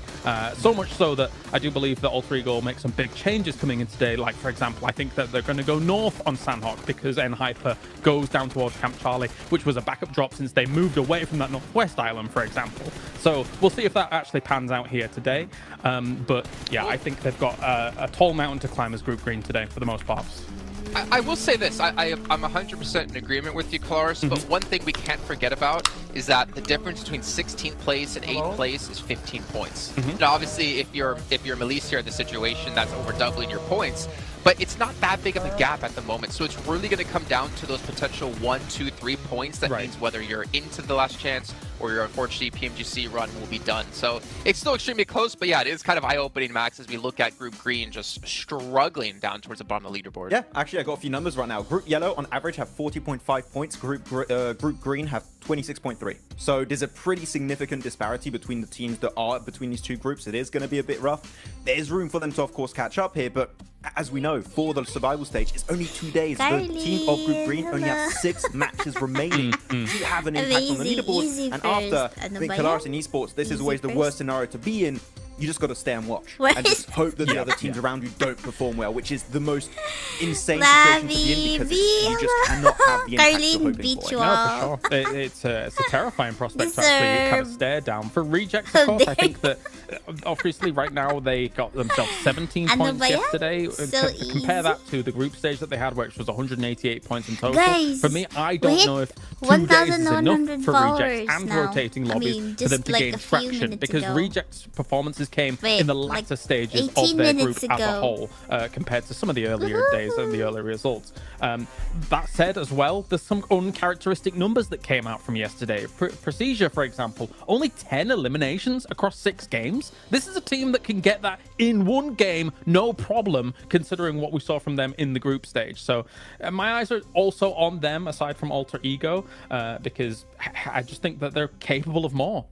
So much so that I do believe that Alter Ego will make some big changes coming in today. Like, for example, I think that they're going to go north on Sandhawk because N-Hyper goes down towards Camp Charlie, which was a backup drop since they moved away from that northwest island, for example. So we'll see if that actually pans out here today. But yeah, I think they've got a tall mountain to climb as Group Green today for the most part. I will say this, I'm 100% in agreement with you, Kalaris, but one thing we can't forget about is that the difference between 16th place and 8th place is 15 points. Now, obviously, if you're Melissa in the situation, that's over doubling your points, but it's not that big of a gap at the moment, so it's really going to come down to those potential 1, 2, 3 points. That means whether you're into the last chance or your unfortunately PMGC run will be done. So it's still extremely close, but yeah, it is kind of eye-opening, Max, as we look at Group Green just struggling down towards the bottom of the leaderboard. Yeah, actually, I got a few numbers right now. Group Yellow, on average, have 40.5 points. Group Green have 26.3. So there's a pretty significant disparity between the teams that are between these two groups. It is going to be a bit rough. There's room for them to, of course, catch up here, but as we know, for the survival stage, it's only 2 days. The team of Group Green only have 6 matches remaining to have an impact on the leaderboard. And after Kalaris in esports, this is always the worst scenario to be in. You just got to stay and watch and just hope that the other teams around you don't perform well, which is the most insane situation to be in because you just cannot have the impact you're hoping for. No, for sure. It's a terrifying prospect to actually kind of stare down. For Rejects, of course, I think that obviously right now they got themselves 17 points yesterday. Compare that to the group stage that they had, which was 188 points in total. Guys, for me, I don't know if 2 days is enough for Rejects and rotating lobbies for them to gain traction, because Rejects' performances came in the latter stages of their group as a whole, compared to some of the earlier days and the earlier results. That said, as well, there's some uncharacteristic numbers that came out from yesterday. Procedure, for example, only 10 eliminations across 6 games. This is a team that can get that in 1 game, no problem, considering what we saw from them in the group stage. So my eyes are also on them, aside from Alter Ego, because I just think that they're capable of more.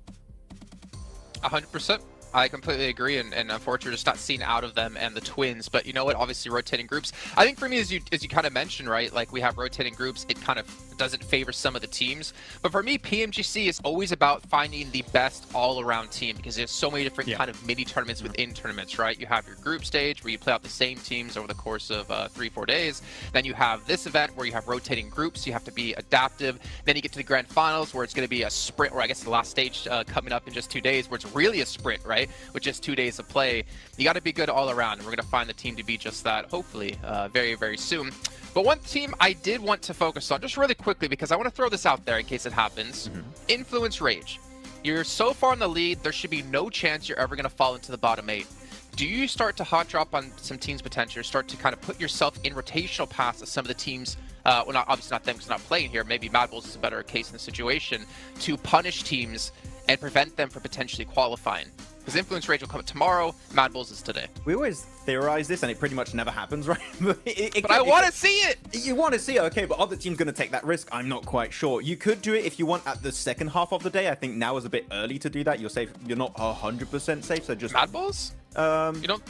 100%. I completely agree, and unfortunately just not seen out of them and the Twins. But you know what, obviously rotating groups, I think for me, as you kind of mentioned, right, like we have rotating groups, it kind of doesn't favor some of the teams. But for me, PMGC is always about finding the best all-around team, because there's so many different kind of mini tournaments within tournaments, right? You have your group stage where you play out the same teams over the course of 3-4 days. Then you have this event where you have rotating groups, you have to be adaptive. Then you get to the grand finals where it's going to be a sprint, or I guess the last stage coming up in just 2 days, where it's really a sprint, right? With just 2 days of play. You got to be good all around, and we're going to find the team to be just that, hopefully, very, very soon. But one team I did want to focus on, just really quickly, because I want to throw this out there in case it happens. Influence Rage. You're so far in the lead, there should be no chance you're ever going to fall into the bottom 8. Do you start to hot drop on some teams' potential, start to kind of put yourself in rotational paths of some of the teams, well, obviously not them because they're not playing here, maybe Mad Bulls is a better case in the situation, to punish teams and prevent them from potentially qualifying? Because Influence Rage will come tomorrow, Mad Bulls is today. We always theorize this, and it pretty much never happens, right? But I want to see it! You want to see it, okay, but are the teams going to take that risk? I'm not quite sure. You could do it if you want at the second half of the day. I think now is a bit early to do that. You're safe. You're not 100% safe, so just... Mad Bulls? You don't...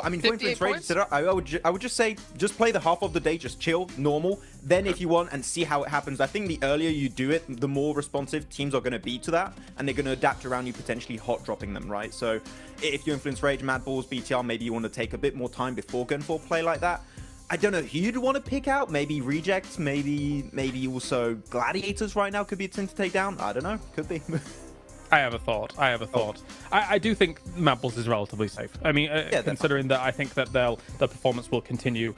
I mean, for Influence Rage, I would just say, just play the half of the day, just chill, normal. Then if you want, and see how it happens. I think the earlier you do it, the more responsive teams are going to be to that, and they're going to adapt around you, potentially hot dropping them, right? So if you Influence Rage, Mad Bulls, BTR, maybe you want to take a bit more time before going for a play like that. I don't know who you'd want to pick out. Maybe Rejects, maybe also Gladiators right now could be a team to take down. I don't know, could be. I have a thought. I do think Mad Bulls is relatively safe. I mean, considering that I think that their performance will continue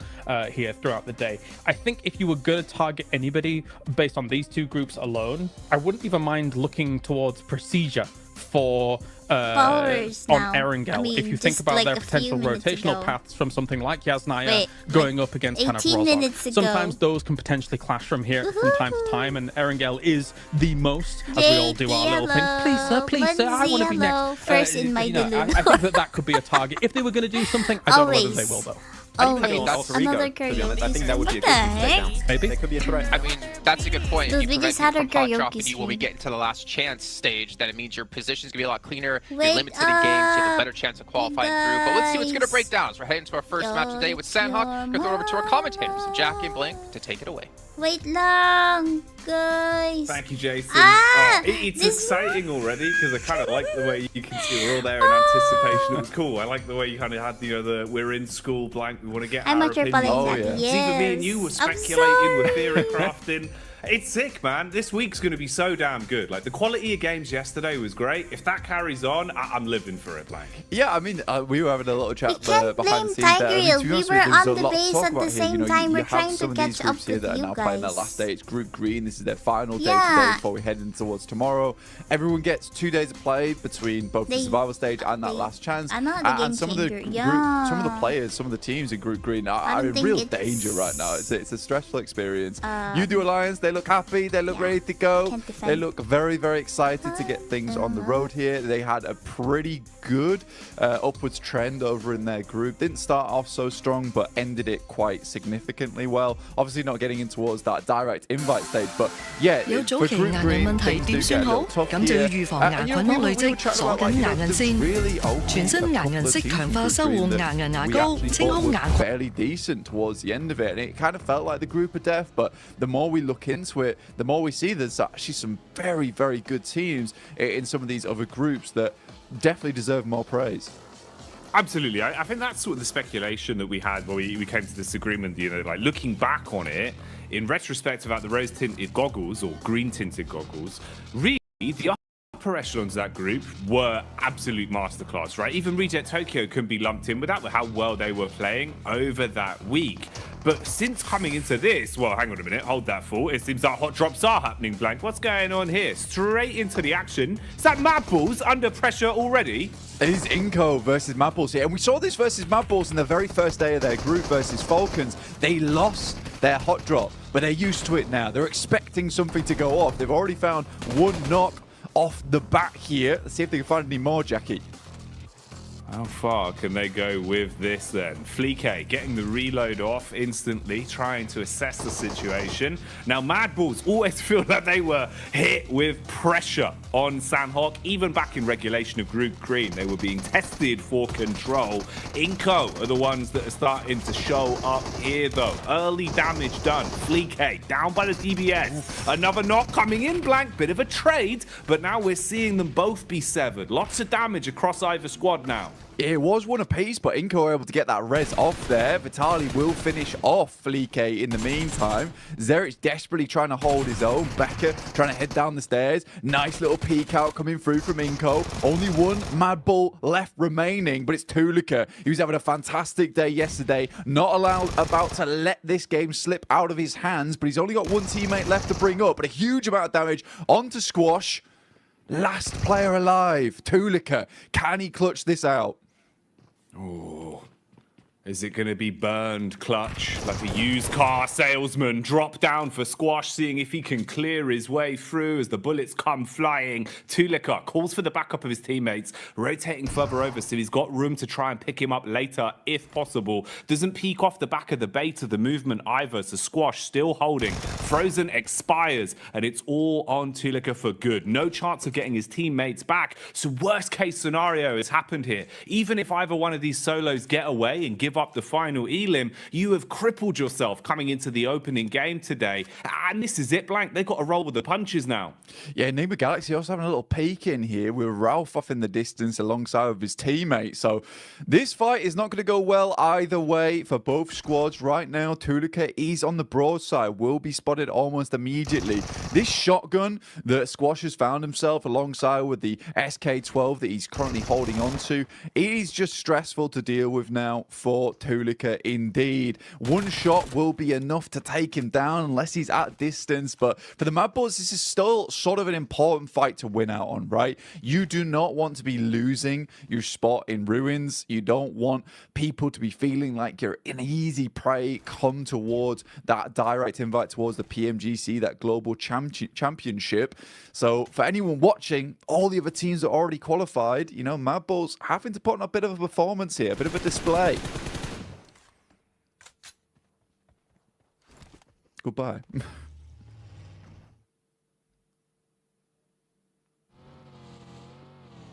here throughout the day. I think if you were going to target anybody based on these 2 groups alone, I wouldn't even mind looking towards Procedure for on Erangel. I mean, if you think about their potential rotational paths from something like Yasnaya going up against kind of Rozok. Sometimes those can potentially clash from here from time to time, and Erangel is the most, as we all do our little things. Please sir, I want to be next. First in my I think that could be a target. If they were going to do something, I don't know whether they will though. Always. Another I think that would be a good thing to take down. Maybe. They could be a threat. I mean, That's a good point. Dude, if you we just prevent had it from our hot karaoke dropping you when we stream. get into the last chance stage, then it means your position's gonna be a lot cleaner. Wait You're limited in games, you have a better up, chance of qualifying through. But let's see what's gonna break guys. down as we're heading to our first match today with Sandhawk. Gonna throw it over to our commentators, Jackie and Blink, to take it away. Wait lang, guys. Thank you, Jason. Ah, It's this exciting already because I kind of like the way you can see we're all there in anticipation. It was cool. I like the way you kind of had the we're in school blank. We want to get I'm our at your opinion. palette. See, even me and you were speculating with theory crafting. It's sick, man. This week's going to be so damn good. Like, the quality of games yesterday was great. If that carries on, I'm living for it, Blank. Yeah, I mean, we were having a little chat Can't behind the blame scenes there. I mean, Tiger to be We honest were with you, there's on a the lot to base talk at about the here. same You know, time. you We're have trying some to of these catch up groups here with that are you now playing their guys. last day. It's Group Green. This is their final day today Yeah. before we head in towards tomorrow. Everyone gets 2 days of play between both the survival stage and that last chance. I know the game And some of the changer. group, Yeah. some of the players, some of the teams in Group Green are in think real it's- danger right now. It's a stressful experience. You do Alliance, they look happy, they look ready to go. They look very, very excited to get things on the road here. They had a pretty good upwards trend over in their group. Didn't start off so strong, but ended it quite significantly well. Obviously not getting in towards that direct invite stage, but yeah, 有早 for 期 Group 硬 Green, 人問題 things do 點 get 算 a 好？ little tough 咁就要 here. 預防硬 And, 菌 we 窿累 were 積， chatting 鎖 about, 緊 like, 硬人 there's 先。 really okay 全身 a 硬 couple 人 of 式 teams 強 in 化 Group 修 Green 護 that 硬人牙 we 膏， actually 清 thought 空 were 硬 fairly decent towards the end of it, and it kind of felt like the group of death. But the more we look into it, the more we see there's actually some very, very good teams in some of these other groups that definitely deserve more praise. Absolutely. I think that's sort of the speculation that we had when we came to this agreement, you know, like looking back on it, in retrospect about the rose-tinted goggles or green-tinted goggles, really, the upper echelons of that group were absolute masterclass, right? Even Reject Tokyo can be lumped in with that, with how well they were playing over that week. But since coming into this, well, hang on a minute, hold that thought. It seems that hot drops are happening, Blank. What's going on here? Straight into the action. Is that Mad Balls under pressure already? It is Inco versus Mad Balls here. And we saw this versus Mad Balls in the very first day of their group versus Falcons. They lost their hot drop, but they're used to it now. They're expecting something to go off. They've already found one knock off the bat here. Let's see if they can find any more, Jackie. How far can they go with this then? Fleek getting the reload off instantly, trying to assess the situation. Now, Mad Balls always feel like they were hit with pressure on Sandhawk. Even back in regulation of Group Green, they were being tested for control. Inco are the ones that are starting to show up here, though. Early damage done. Fleek down by the DBS. Another knock coming in, Blank. Bit of a trade, but now we're seeing them both be severed. Lots of damage across either squad now. It was one apiece, but Inco were able to get that res off there. Vitali will finish off Fleek in the meantime. Zerich desperately trying to hold his own. Becker trying to head down the stairs. Nice little peek out coming through from Inco. Only one Mad Bull left remaining, but it's Tulika. He was having a fantastic day yesterday. Not about to let this game slip out of his hands, but he's only got one teammate left to bring up. But a huge amount of damage onto Squash. Last player alive, Tulika. Can he clutch this out? Oh, is it going to be burned clutch like a used car salesman? Drop down for Squash, seeing if he can clear his way through as the bullets come flying. Tulika calls for the backup of his teammates, rotating further over so he's got room to try and pick him up later if possible. Doesn't peek off the back of the bait of the movement either, so Squash still holding. Frozen expires, and it's all on Tulika for good. No chance of getting his teammates back, so worst case scenario has happened here. Even if either one of these solos get away and give up the final elim, you have crippled yourself coming into the opening game today. And this is it, Blank. They've got to roll with the punches now. Yeah, Neighbor Galaxy also having a little peek in here with Ralph off in the distance alongside with his teammate. So this fight is not going to go well either way for both squads right now. Tulika is on the broadside, will be spotted almost immediately. This shotgun that Squash has found himself alongside with the SK-12 that he's currently holding on to, it is just stressful to deal with now for Tulika indeed. One shot will be enough to take him down unless he's at distance, but for the Mad Bulls, this is still sort of an important fight to win out on, right? You do not want to be losing your spot in Ruins. You don't want people to be feeling like you're an easy prey come towards that direct invite towards the PMGC, that global championship. So for anyone watching, all the other teams are already qualified. You know, Mad Bulls having to put on a bit of a performance here, a bit of a display. Goodbye.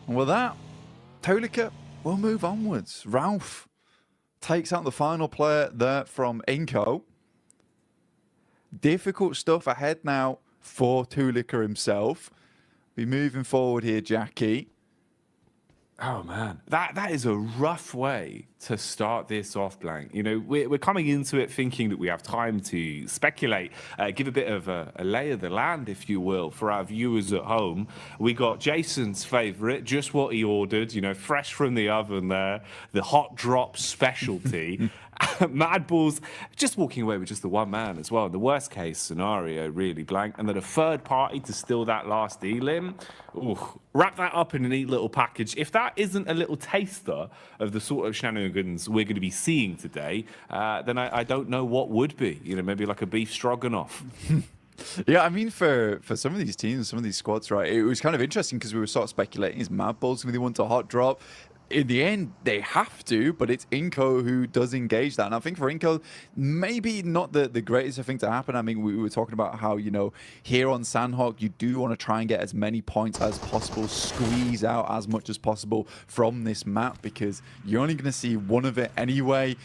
And with that, Tolika will move onwards. Ralph takes out the final player there from Inco. Difficult stuff ahead now for Tolika himself. Be moving forward here, Jackie. Oh man, that is a rough way to start this off, Blank. You know, we're coming into it thinking that we have time to speculate, give a bit of a lay of the land, if you will, for our viewers at home. We got Jason's favourite, just what he ordered, you know, fresh from the oven there, the hot drop specialty. Mad Balls just walking away with just the one man as well. The worst case scenario, really, Blank. And then a third party to steal that last elim. Ooh, wrap that up in a neat little package. If that isn't a little taster of the sort of shenanigans we're going to be seeing today, then I don't know what would be. You know, maybe like a beef stroganoff. Yeah, I mean, for some of these teams, some of these squads, right, it was kind of interesting because we were sort of speculating, is Mad Balls going to be the one to hot drop? In the end, they have to, but it's Inco who does engage that. And I think for Inco, maybe not the greatest thing to happen. I mean, we were talking about how, you know, here on Sandhawk, you do want to try and get as many points as possible, squeeze out as much as possible from this map, because you're only going to see one of it anyway.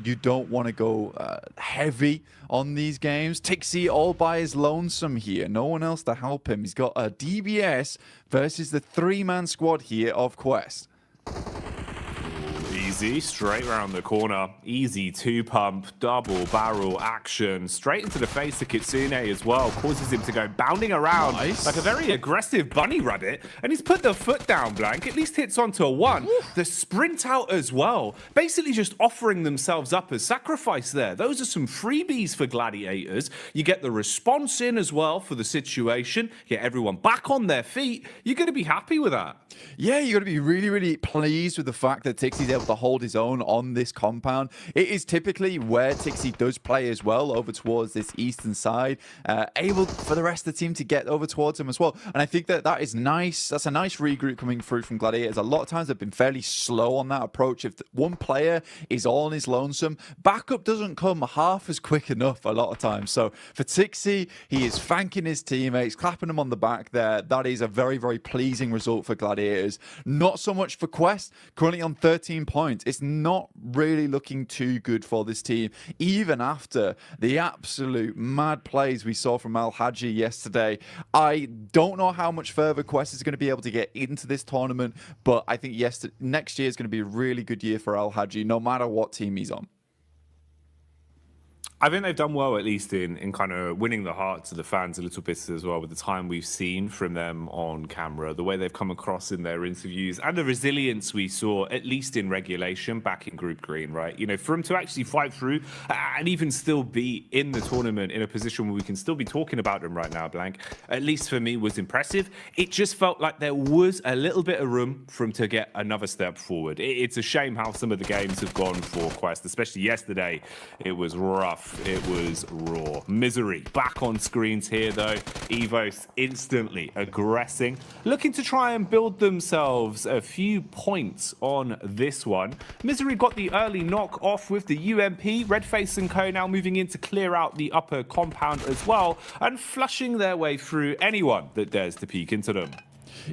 You don't want to go heavy on these games. Tixie all by his lonesome here. No one else to help him. He's got a DBS versus the three-man squad here of Quest. Easy, straight around the corner. Easy two-pump, double barrel action. Straight into the face to Kitsune as well. Causes him to go bounding around like a very aggressive bunny rabbit. And he's put the foot down, Blank. At least hits onto a one. The sprint out as well. Basically just offering themselves up as sacrifice there. Those are some freebies for Gladiators. You get the response in as well for the situation. Get everyone back on their feet. You're going to be happy with that. Yeah, you're going to be really, really pleased with the fact that Tixie's able to hold his own on this compound. It is typically where Tixie does play as well, over towards this eastern side, able for the rest of the team to get over towards him as well. And I think that is nice. That's a nice regroup coming through from Gladiators. A lot of times they've been fairly slow on that approach. If one player is all on his lonesome, backup doesn't come half as quick enough a lot of times. So for Tixie, he is thanking his teammates, clapping them on the back there. That is a very, very pleasing result for Gladiators. Not so much for Quest, currently on 13 points. It's not really looking too good for this team, even after the absolute mad plays we saw from Al Haji yesterday. I don't know how much further Quest is going to be able to get into this tournament, but I think next year is going to be a really good year for Al Haji, no matter what team he's on. I think they've done well, at least in kind of winning the hearts of the fans a little bit as well, with the time we've seen from them on camera, the way they've come across in their interviews, and the resilience we saw, at least in regulation, back in Group Green, right? You know, for them to actually fight through and even still be in the tournament in a position where we can still be talking about them right now, Blank, at least for me, was impressive. It just felt like there was a little bit of room for them to get another step forward. It's a shame how some of the games have gone for Quest, especially yesterday. It was rough. It was raw. Misery back on screens here, though. Evos instantly aggressing, looking to try and build themselves a few points on this one. Misery got the early knock off with the UMP. Redface and Co now moving in to clear out the upper compound as well, and flushing their way through anyone that dares to peek into them.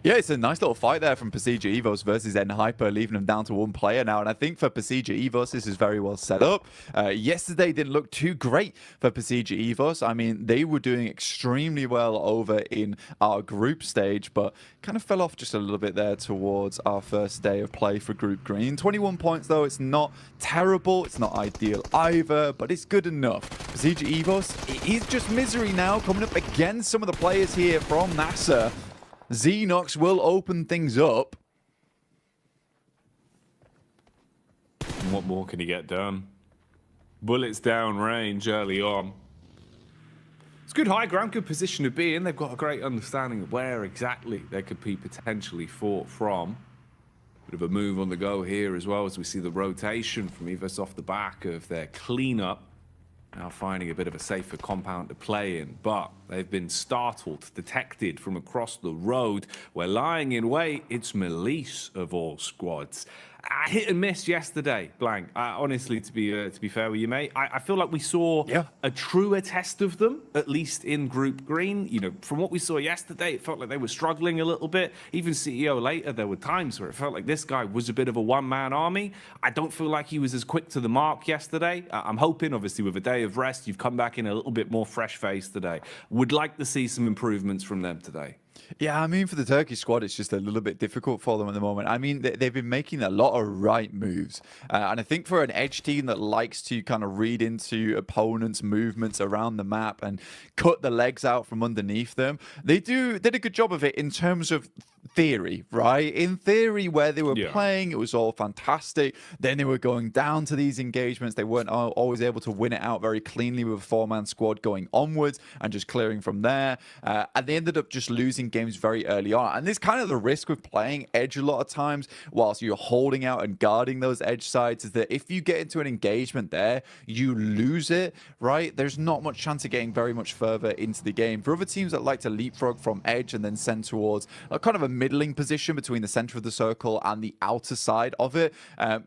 Yeah, it's a nice little fight there from Pasija Evos versus N-Hyper, leaving them down to one player now. And I think for Pasija Evos, this is very well set up. Yesterday didn't look too great for Pasija Evos. I mean, they were doing extremely well over in our group stage, but kind of fell off just a little bit there towards our first day of play for Group Green. 21 points, though. It's not terrible. It's not ideal either, but it's good enough. Pasija Evos, it is just Misery now coming up against some of the players here from NASA. Xenox will open things up. What more can he get done? Bullets down range early on. It's good high ground, good position to be in. They've got a great understanding of where exactly they could be potentially fought from. Bit of a move on the go here as well, as we see the rotation from Evos off the back of their cleanup. Now finding a bit of a safer compound to play in, but they've been startled, detected from across the road. We're lying in wait. It's Melise of all squads. hit and miss yesterday, Blank. Honestly, to be fair with you, mate, I feel like we saw a truer test of them, at least in Group Green. You know, from what we saw yesterday, it felt like they were struggling a little bit. Even CEO later, there were times where it felt like this guy was a bit of a one-man army. I don't feel like he was as quick to the mark yesterday. I'm hoping, obviously, with a day of rest, you've come back in a little bit more fresh-faced today. Would like to see some improvements from them today. Yeah, I mean, for the Turkish squad, it's just a little bit difficult for them at the moment. I mean, they've been making a lot of right moves. And I think for an Edge team that likes to kind of read into opponents' movements around the map and cut the legs out from underneath them, they did a good job of it in terms of theory, right? In theory, where they were playing, it was all fantastic. Then they were going down to these engagements. They weren't always able to win it out very cleanly with a four-man squad going onwards and just clearing from there. And they ended up just losing games very early on. And this kind of the risk with playing Edge a lot of times whilst you're holding out and guarding those Edge sides is that if you get into an engagement there, you lose it, right? There's not much chance of getting very much further into the game. For other teams that like to leapfrog from Edge and then send towards kind of a middling position between the center of the circle and the outer side of it,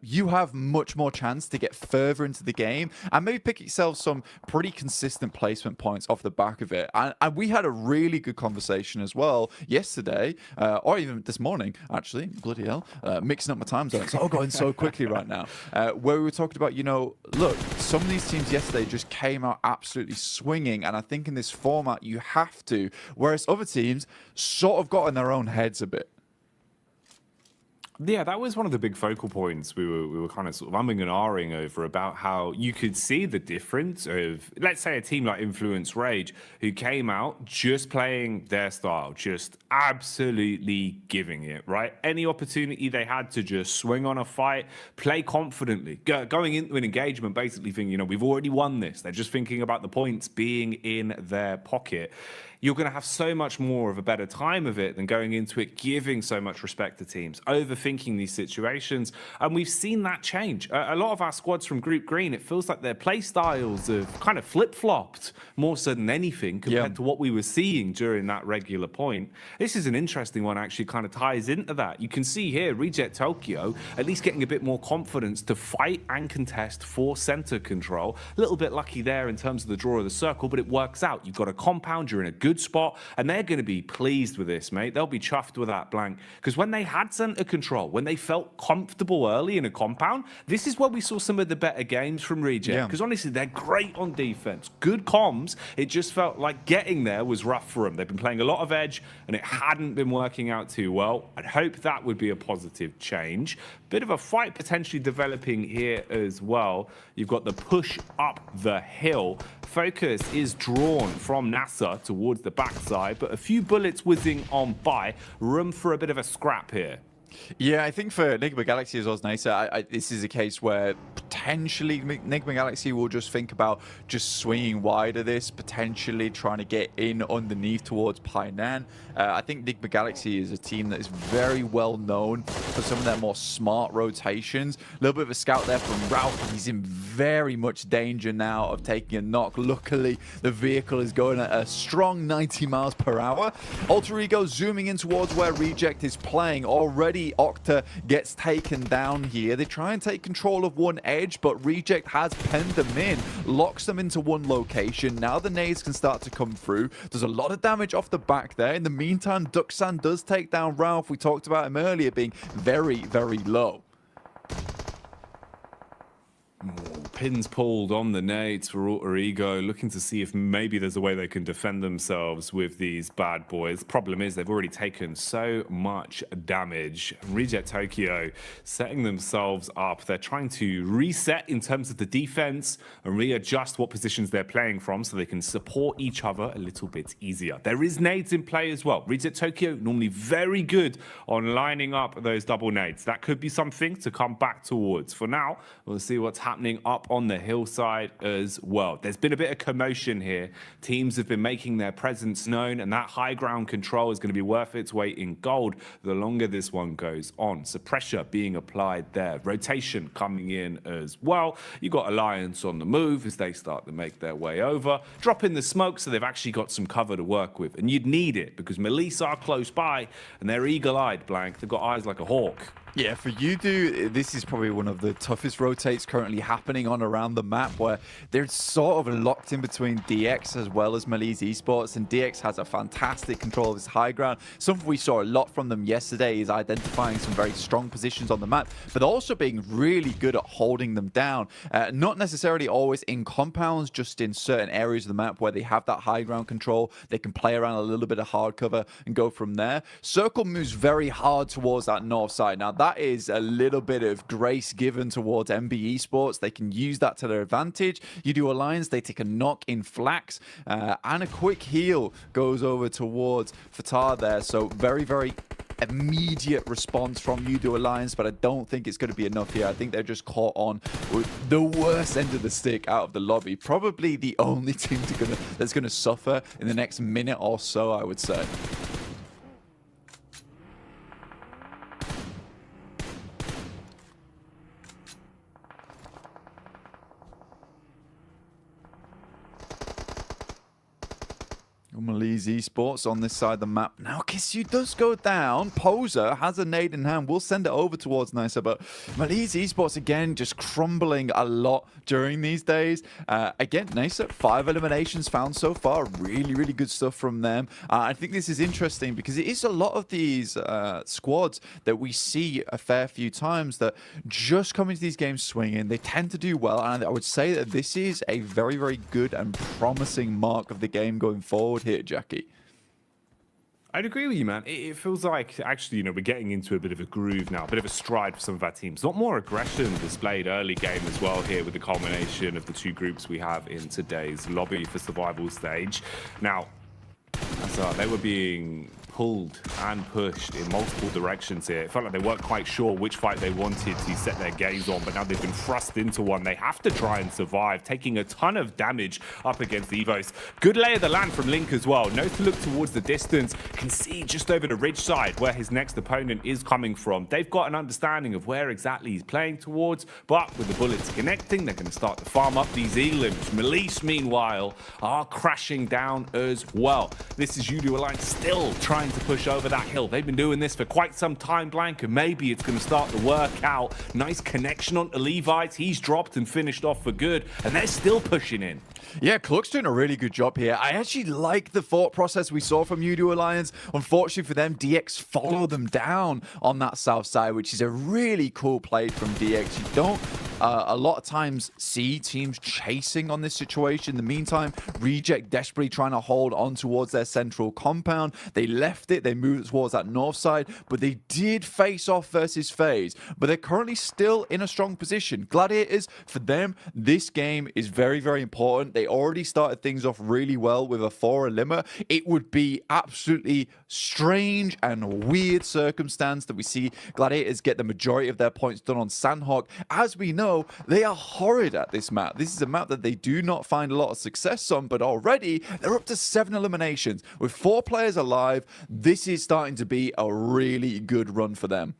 you have much more chance to get further into the game and maybe pick yourself some pretty consistent placement points off the back of it. And we had a really good conversation as well yesterday, or even this morning, actually, bloody hell, mixing up my time zones. It's all going so quickly right now, where we were talking about, you know, look, some of these teams yesterday just came out absolutely swinging, and I think in this format you have to, whereas other teams sort of got in their own heads a bit. Yeah, that was one of the big focal points we were kind of sort of umming and ahhing over, about how you could see the difference of, let's say, a team like Influence Rage, who came out just playing their style, just absolutely giving it, right? Any opportunity they had to just swing on a fight, play confidently, going into an engagement, basically thinking, you know, we've already won this. They're just thinking about the points being in their pocket. You're going to have so much more of a better time of it than going into it giving so much respect to teams, overthinking these situations. And we've seen that change. A lot of our squads from Group Green, it feels like their play styles have kind of flip-flopped more so than anything compared to what we were seeing during that regular point. This is an interesting one, actually kind of ties into that. You can see here, Reject Tokyo at least getting a bit more confidence to fight and contest for center control. A little bit lucky there in terms of the draw of the circle, but it works out. You've got a compound, you're in a good spot, and they're going to be pleased with this, mate. They'll be chuffed with that, Blank, because when they had center control, when they felt comfortable early in a compound, this is where we saw some of the better games from Reject, because honestly, they're great on defense, good comms. It just felt like getting there was rough for them. They've been playing a lot of Edge, and it hadn't been working out too well. I'd hope that would be a positive change. Bit of a fight potentially developing here as well. You've got the push up the hill. Focus is drawn from NASA towards the backside, but a few bullets whizzing on by. Room for a bit of a scrap here. Yeah, I think for Enigma Galaxy as well as NASA, this is a case where potentially Enigma Galaxy will just think about just swinging wide of this, potentially trying to get in underneath towards Painan. I think Enigma Galaxy is a team that is very well known for some of their more smart rotations. A little bit of a scout there from Ralph. He's in very much danger now of taking a knock. Luckily, the vehicle is going at a strong 90 miles per hour. Alter Ego zooming in towards where Reject is playing. Already Octa gets taken down here. They try and take control of one edge, but Reject has penned them in, locks them into one location. Now the nades can start to come through. There's a lot of damage off the back there. In the meantime, Duxan does take down Ralph. We talked about him earlier being very, very low. Pins pulled on the nades for Alter Ego, looking to see if maybe there's a way they can defend themselves with these bad boys. Problem is they've already taken so much damage. Reject Tokyo setting themselves up. They're trying to reset in terms of the defense and readjust what positions they're playing from so they can support each other a little bit easier. There is nades in play as well. Reject Tokyo normally very good on lining up those double nades. That could be something to come back towards. For now, we'll see what's happening up on the hillside as well. There's been a bit of commotion here. Teams have been making their presence known, and that high ground control is going to be worth its weight in gold the longer this one goes on. So pressure being applied there. Rotation coming in as well. You've got Alliance on the move as they start to make their way over. Drop in the smoke so they've actually got some cover to work with. And you'd need it because Melissa are close by and they're eagle-eyed, Blank. They've got eyes like a hawk. Yeah, for Yudu, this is probably one of the toughest rotates currently happening on around the map, where they're sort of locked in between DX as well as Maliz Esports, and DX has a fantastic control of his high ground. Something we saw a lot from them yesterday is identifying some very strong positions on the map, but also being really good at holding them down. Not necessarily always in compounds, just in certain areas of the map where they have that high ground control. They can play around a little bit of hard cover and go from there. Circle moves very hard towards that north side. Now, that is a little bit of grace given towards MB Esports. They can use that to their advantage. Yudu Alliance, they take a knock in Flax, and a quick heal goes over towards Fatar there. So very, very immediate response from Yudu Alliance, but I don't think it's going to be enough here. I think they're just caught on with the worst end of the stick out of the lobby. Probably the only team that's going to suffer in the next minute or so, I would say. Maliz Esports on this side of the map. Now, Kisyu does go down. Poser has a nade in hand. We'll send it over towards Nisa, but Maliz Esports, again, just crumbling a lot during these days. Again, Nisa, 5 eliminations found so far. Really, really good stuff from them. I think this is interesting because it is a lot of these squads that we see a fair few times that just come into these games swinging. They tend to do well, and I would say that this is a very, very good and promising mark of the game going forward here, Jackie. I'd agree with you, man. It feels like, actually, we're getting into a bit of a groove now, a bit of a stride for some of our teams. A lot more aggression displayed early game as well here with the culmination of the 2 groups we have in today's lobby for survival stage. Now, they were being pulled and pushed in multiple directions here. It felt like they weren't quite sure which fight they wanted to set their gaze on, but now they've been thrust into one. They have to try and survive, taking a ton of damage up against the Evos. Good lay of the land from Link as well. Knows to look towards the distance, can see just over the ridge side where his next opponent is coming from. They've got an understanding of where exactly he's playing towards, but with the bullets connecting, they're going to start to farm up these elims. Malice, meanwhile, are crashing down as well. This is Yudu Alliance still trying to push over that hill. They've been doing this for quite some time, Blank, and maybe it's going to start to work out. Nice connection onto Levites. He's dropped and finished off for good, and they're still pushing in. Yeah, Cluck's doing a really good job here. I actually like the thought process we saw from Yudu Alliance. Unfortunately for them, DX followed them down on that south side, which is a really cool play from DX. You don't a lot of times see teams chasing on this situation. In the meantime, Reject desperately trying to hold on towards their central compound. They left it, they moved towards that north side, but they did face off versus FaZe. But they're currently still in a strong position. Gladiators, for them, this game is very, very important. They already started things off really well with a 4 eliminer. It would be absolutely strange and weird circumstance that we see Gladiators get the majority of their points done on Sandhawk. As we know, they are horrid at this map. This is a map that they do not find a lot of success on, but already they're up to 7 eliminations. With 4 players alive, this is starting to be a really good run for them.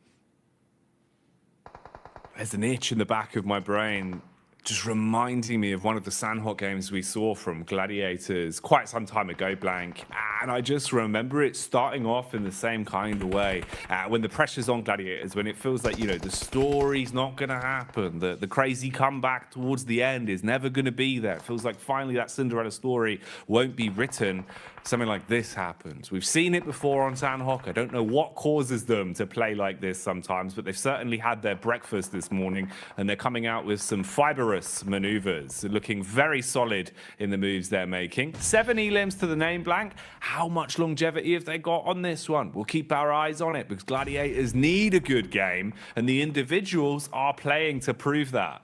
There's an itch in the back of my brain just reminding me of one of the Sandhawk games we saw from Gladiators quite some time ago, Blank. And I just remember it starting off in the same kind of way. When the pressure's on Gladiators, when it feels like, the story's not going to happen, the crazy comeback towards the end is never going to be there. It feels like finally that Cinderella story won't be written. Something like this happens. We've seen it before on Sandhawk. I don't know what causes them to play like this sometimes, but they've certainly had their breakfast this morning, and they're coming out with some fibrous maneuvers, looking very solid in the moves they're making. 7 elims to the name, Blank. How much longevity have they got on this one? We'll keep our eyes on it because Gladiators need a good game, and the individuals are playing to prove that.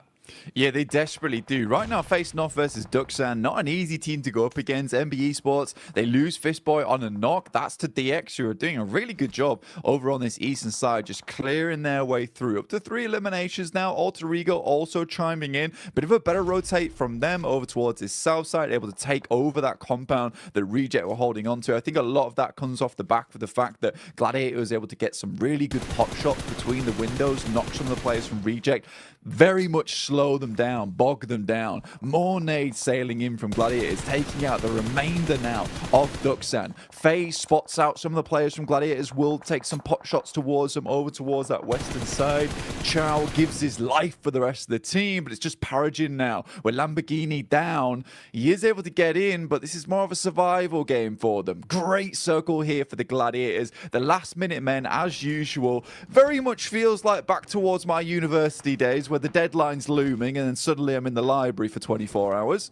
Yeah, they desperately do. Right now, facing off versus Duxan, not an easy team to go up against. MB Esports, they lose Fistboy on a knock. That's to DX, who are doing a really good job over on this eastern side, just clearing their way through. Up to 3 eliminations now. Alter Ego also chiming in. Bit of a better rotate from them over towards this south side, able to take over that compound that Reject were holding on to. I think a lot of that comes off the back of the fact that Gladiator was able to get some really good pop shots between the windows, knock some of the players from Reject very much slow them down, bog them down. More nades sailing in from Gladiators, taking out the remainder now of Duxan. FaZe spots out some of the players from Gladiators, will take some pot shots towards them, over towards that western side. Chow gives his life for the rest of the team, but it's just Paragin now. With Lamborghini down, he is able to get in, but this is more of a survival game for them. Great circle here for the Gladiators. The last minute men, as usual, very much feels like back towards my university days where the deadline's looming and then suddenly I'm in the library for 24 hours.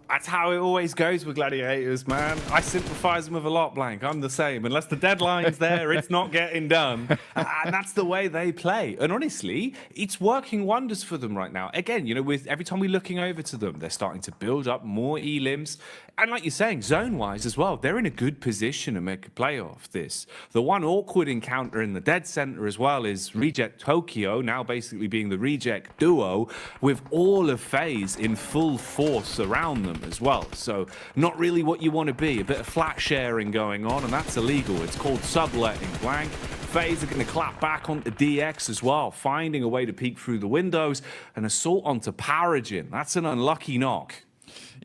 That's how it always goes with Gladiators, man. I sympathize with them a lot, Blank. I'm the same. Unless the deadline's there, it's not getting done. And that's the way they play. And honestly, it's working wonders for them right now. Again, you know, with every time we're looking over to them, they're starting to build up more elims. And like you're saying, zone-wise as well, they're in a good position to make a play off this. The one awkward encounter in the dead center as well is Reject Tokyo, now basically being the Reject duo, with all of FaZe in full force around them as well. So not really what you want to be. A bit of flat sharing going on, and that's illegal. It's called subletting, Blank. FaZe are going to clap back onto DX as well, finding a way to peek through the windows. An assault onto Paragin. That's an unlucky knock.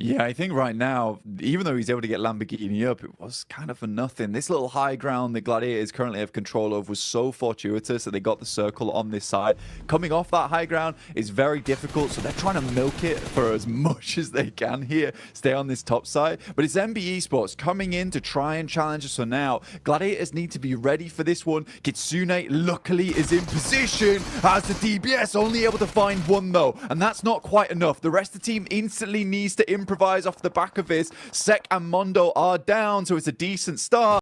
Yeah, I think right now, even though he's able to get Lamborghini up, it was kind of for nothing. This little high ground the Gladiators currently have control of was so fortuitous that they got the circle on this side. Coming off that high ground is very difficult, so they're trying to milk it for as much as they can here, stay on this top side. But it's MB Esports coming in to try and challenge us for now. Gladiators need to be ready for this one. Kitsune luckily is in position as the DBS, only able to find one though, and that's not quite enough. The rest of the team instantly needs to improvise off the back of this. Sek and Mondo are down, so it's a decent start.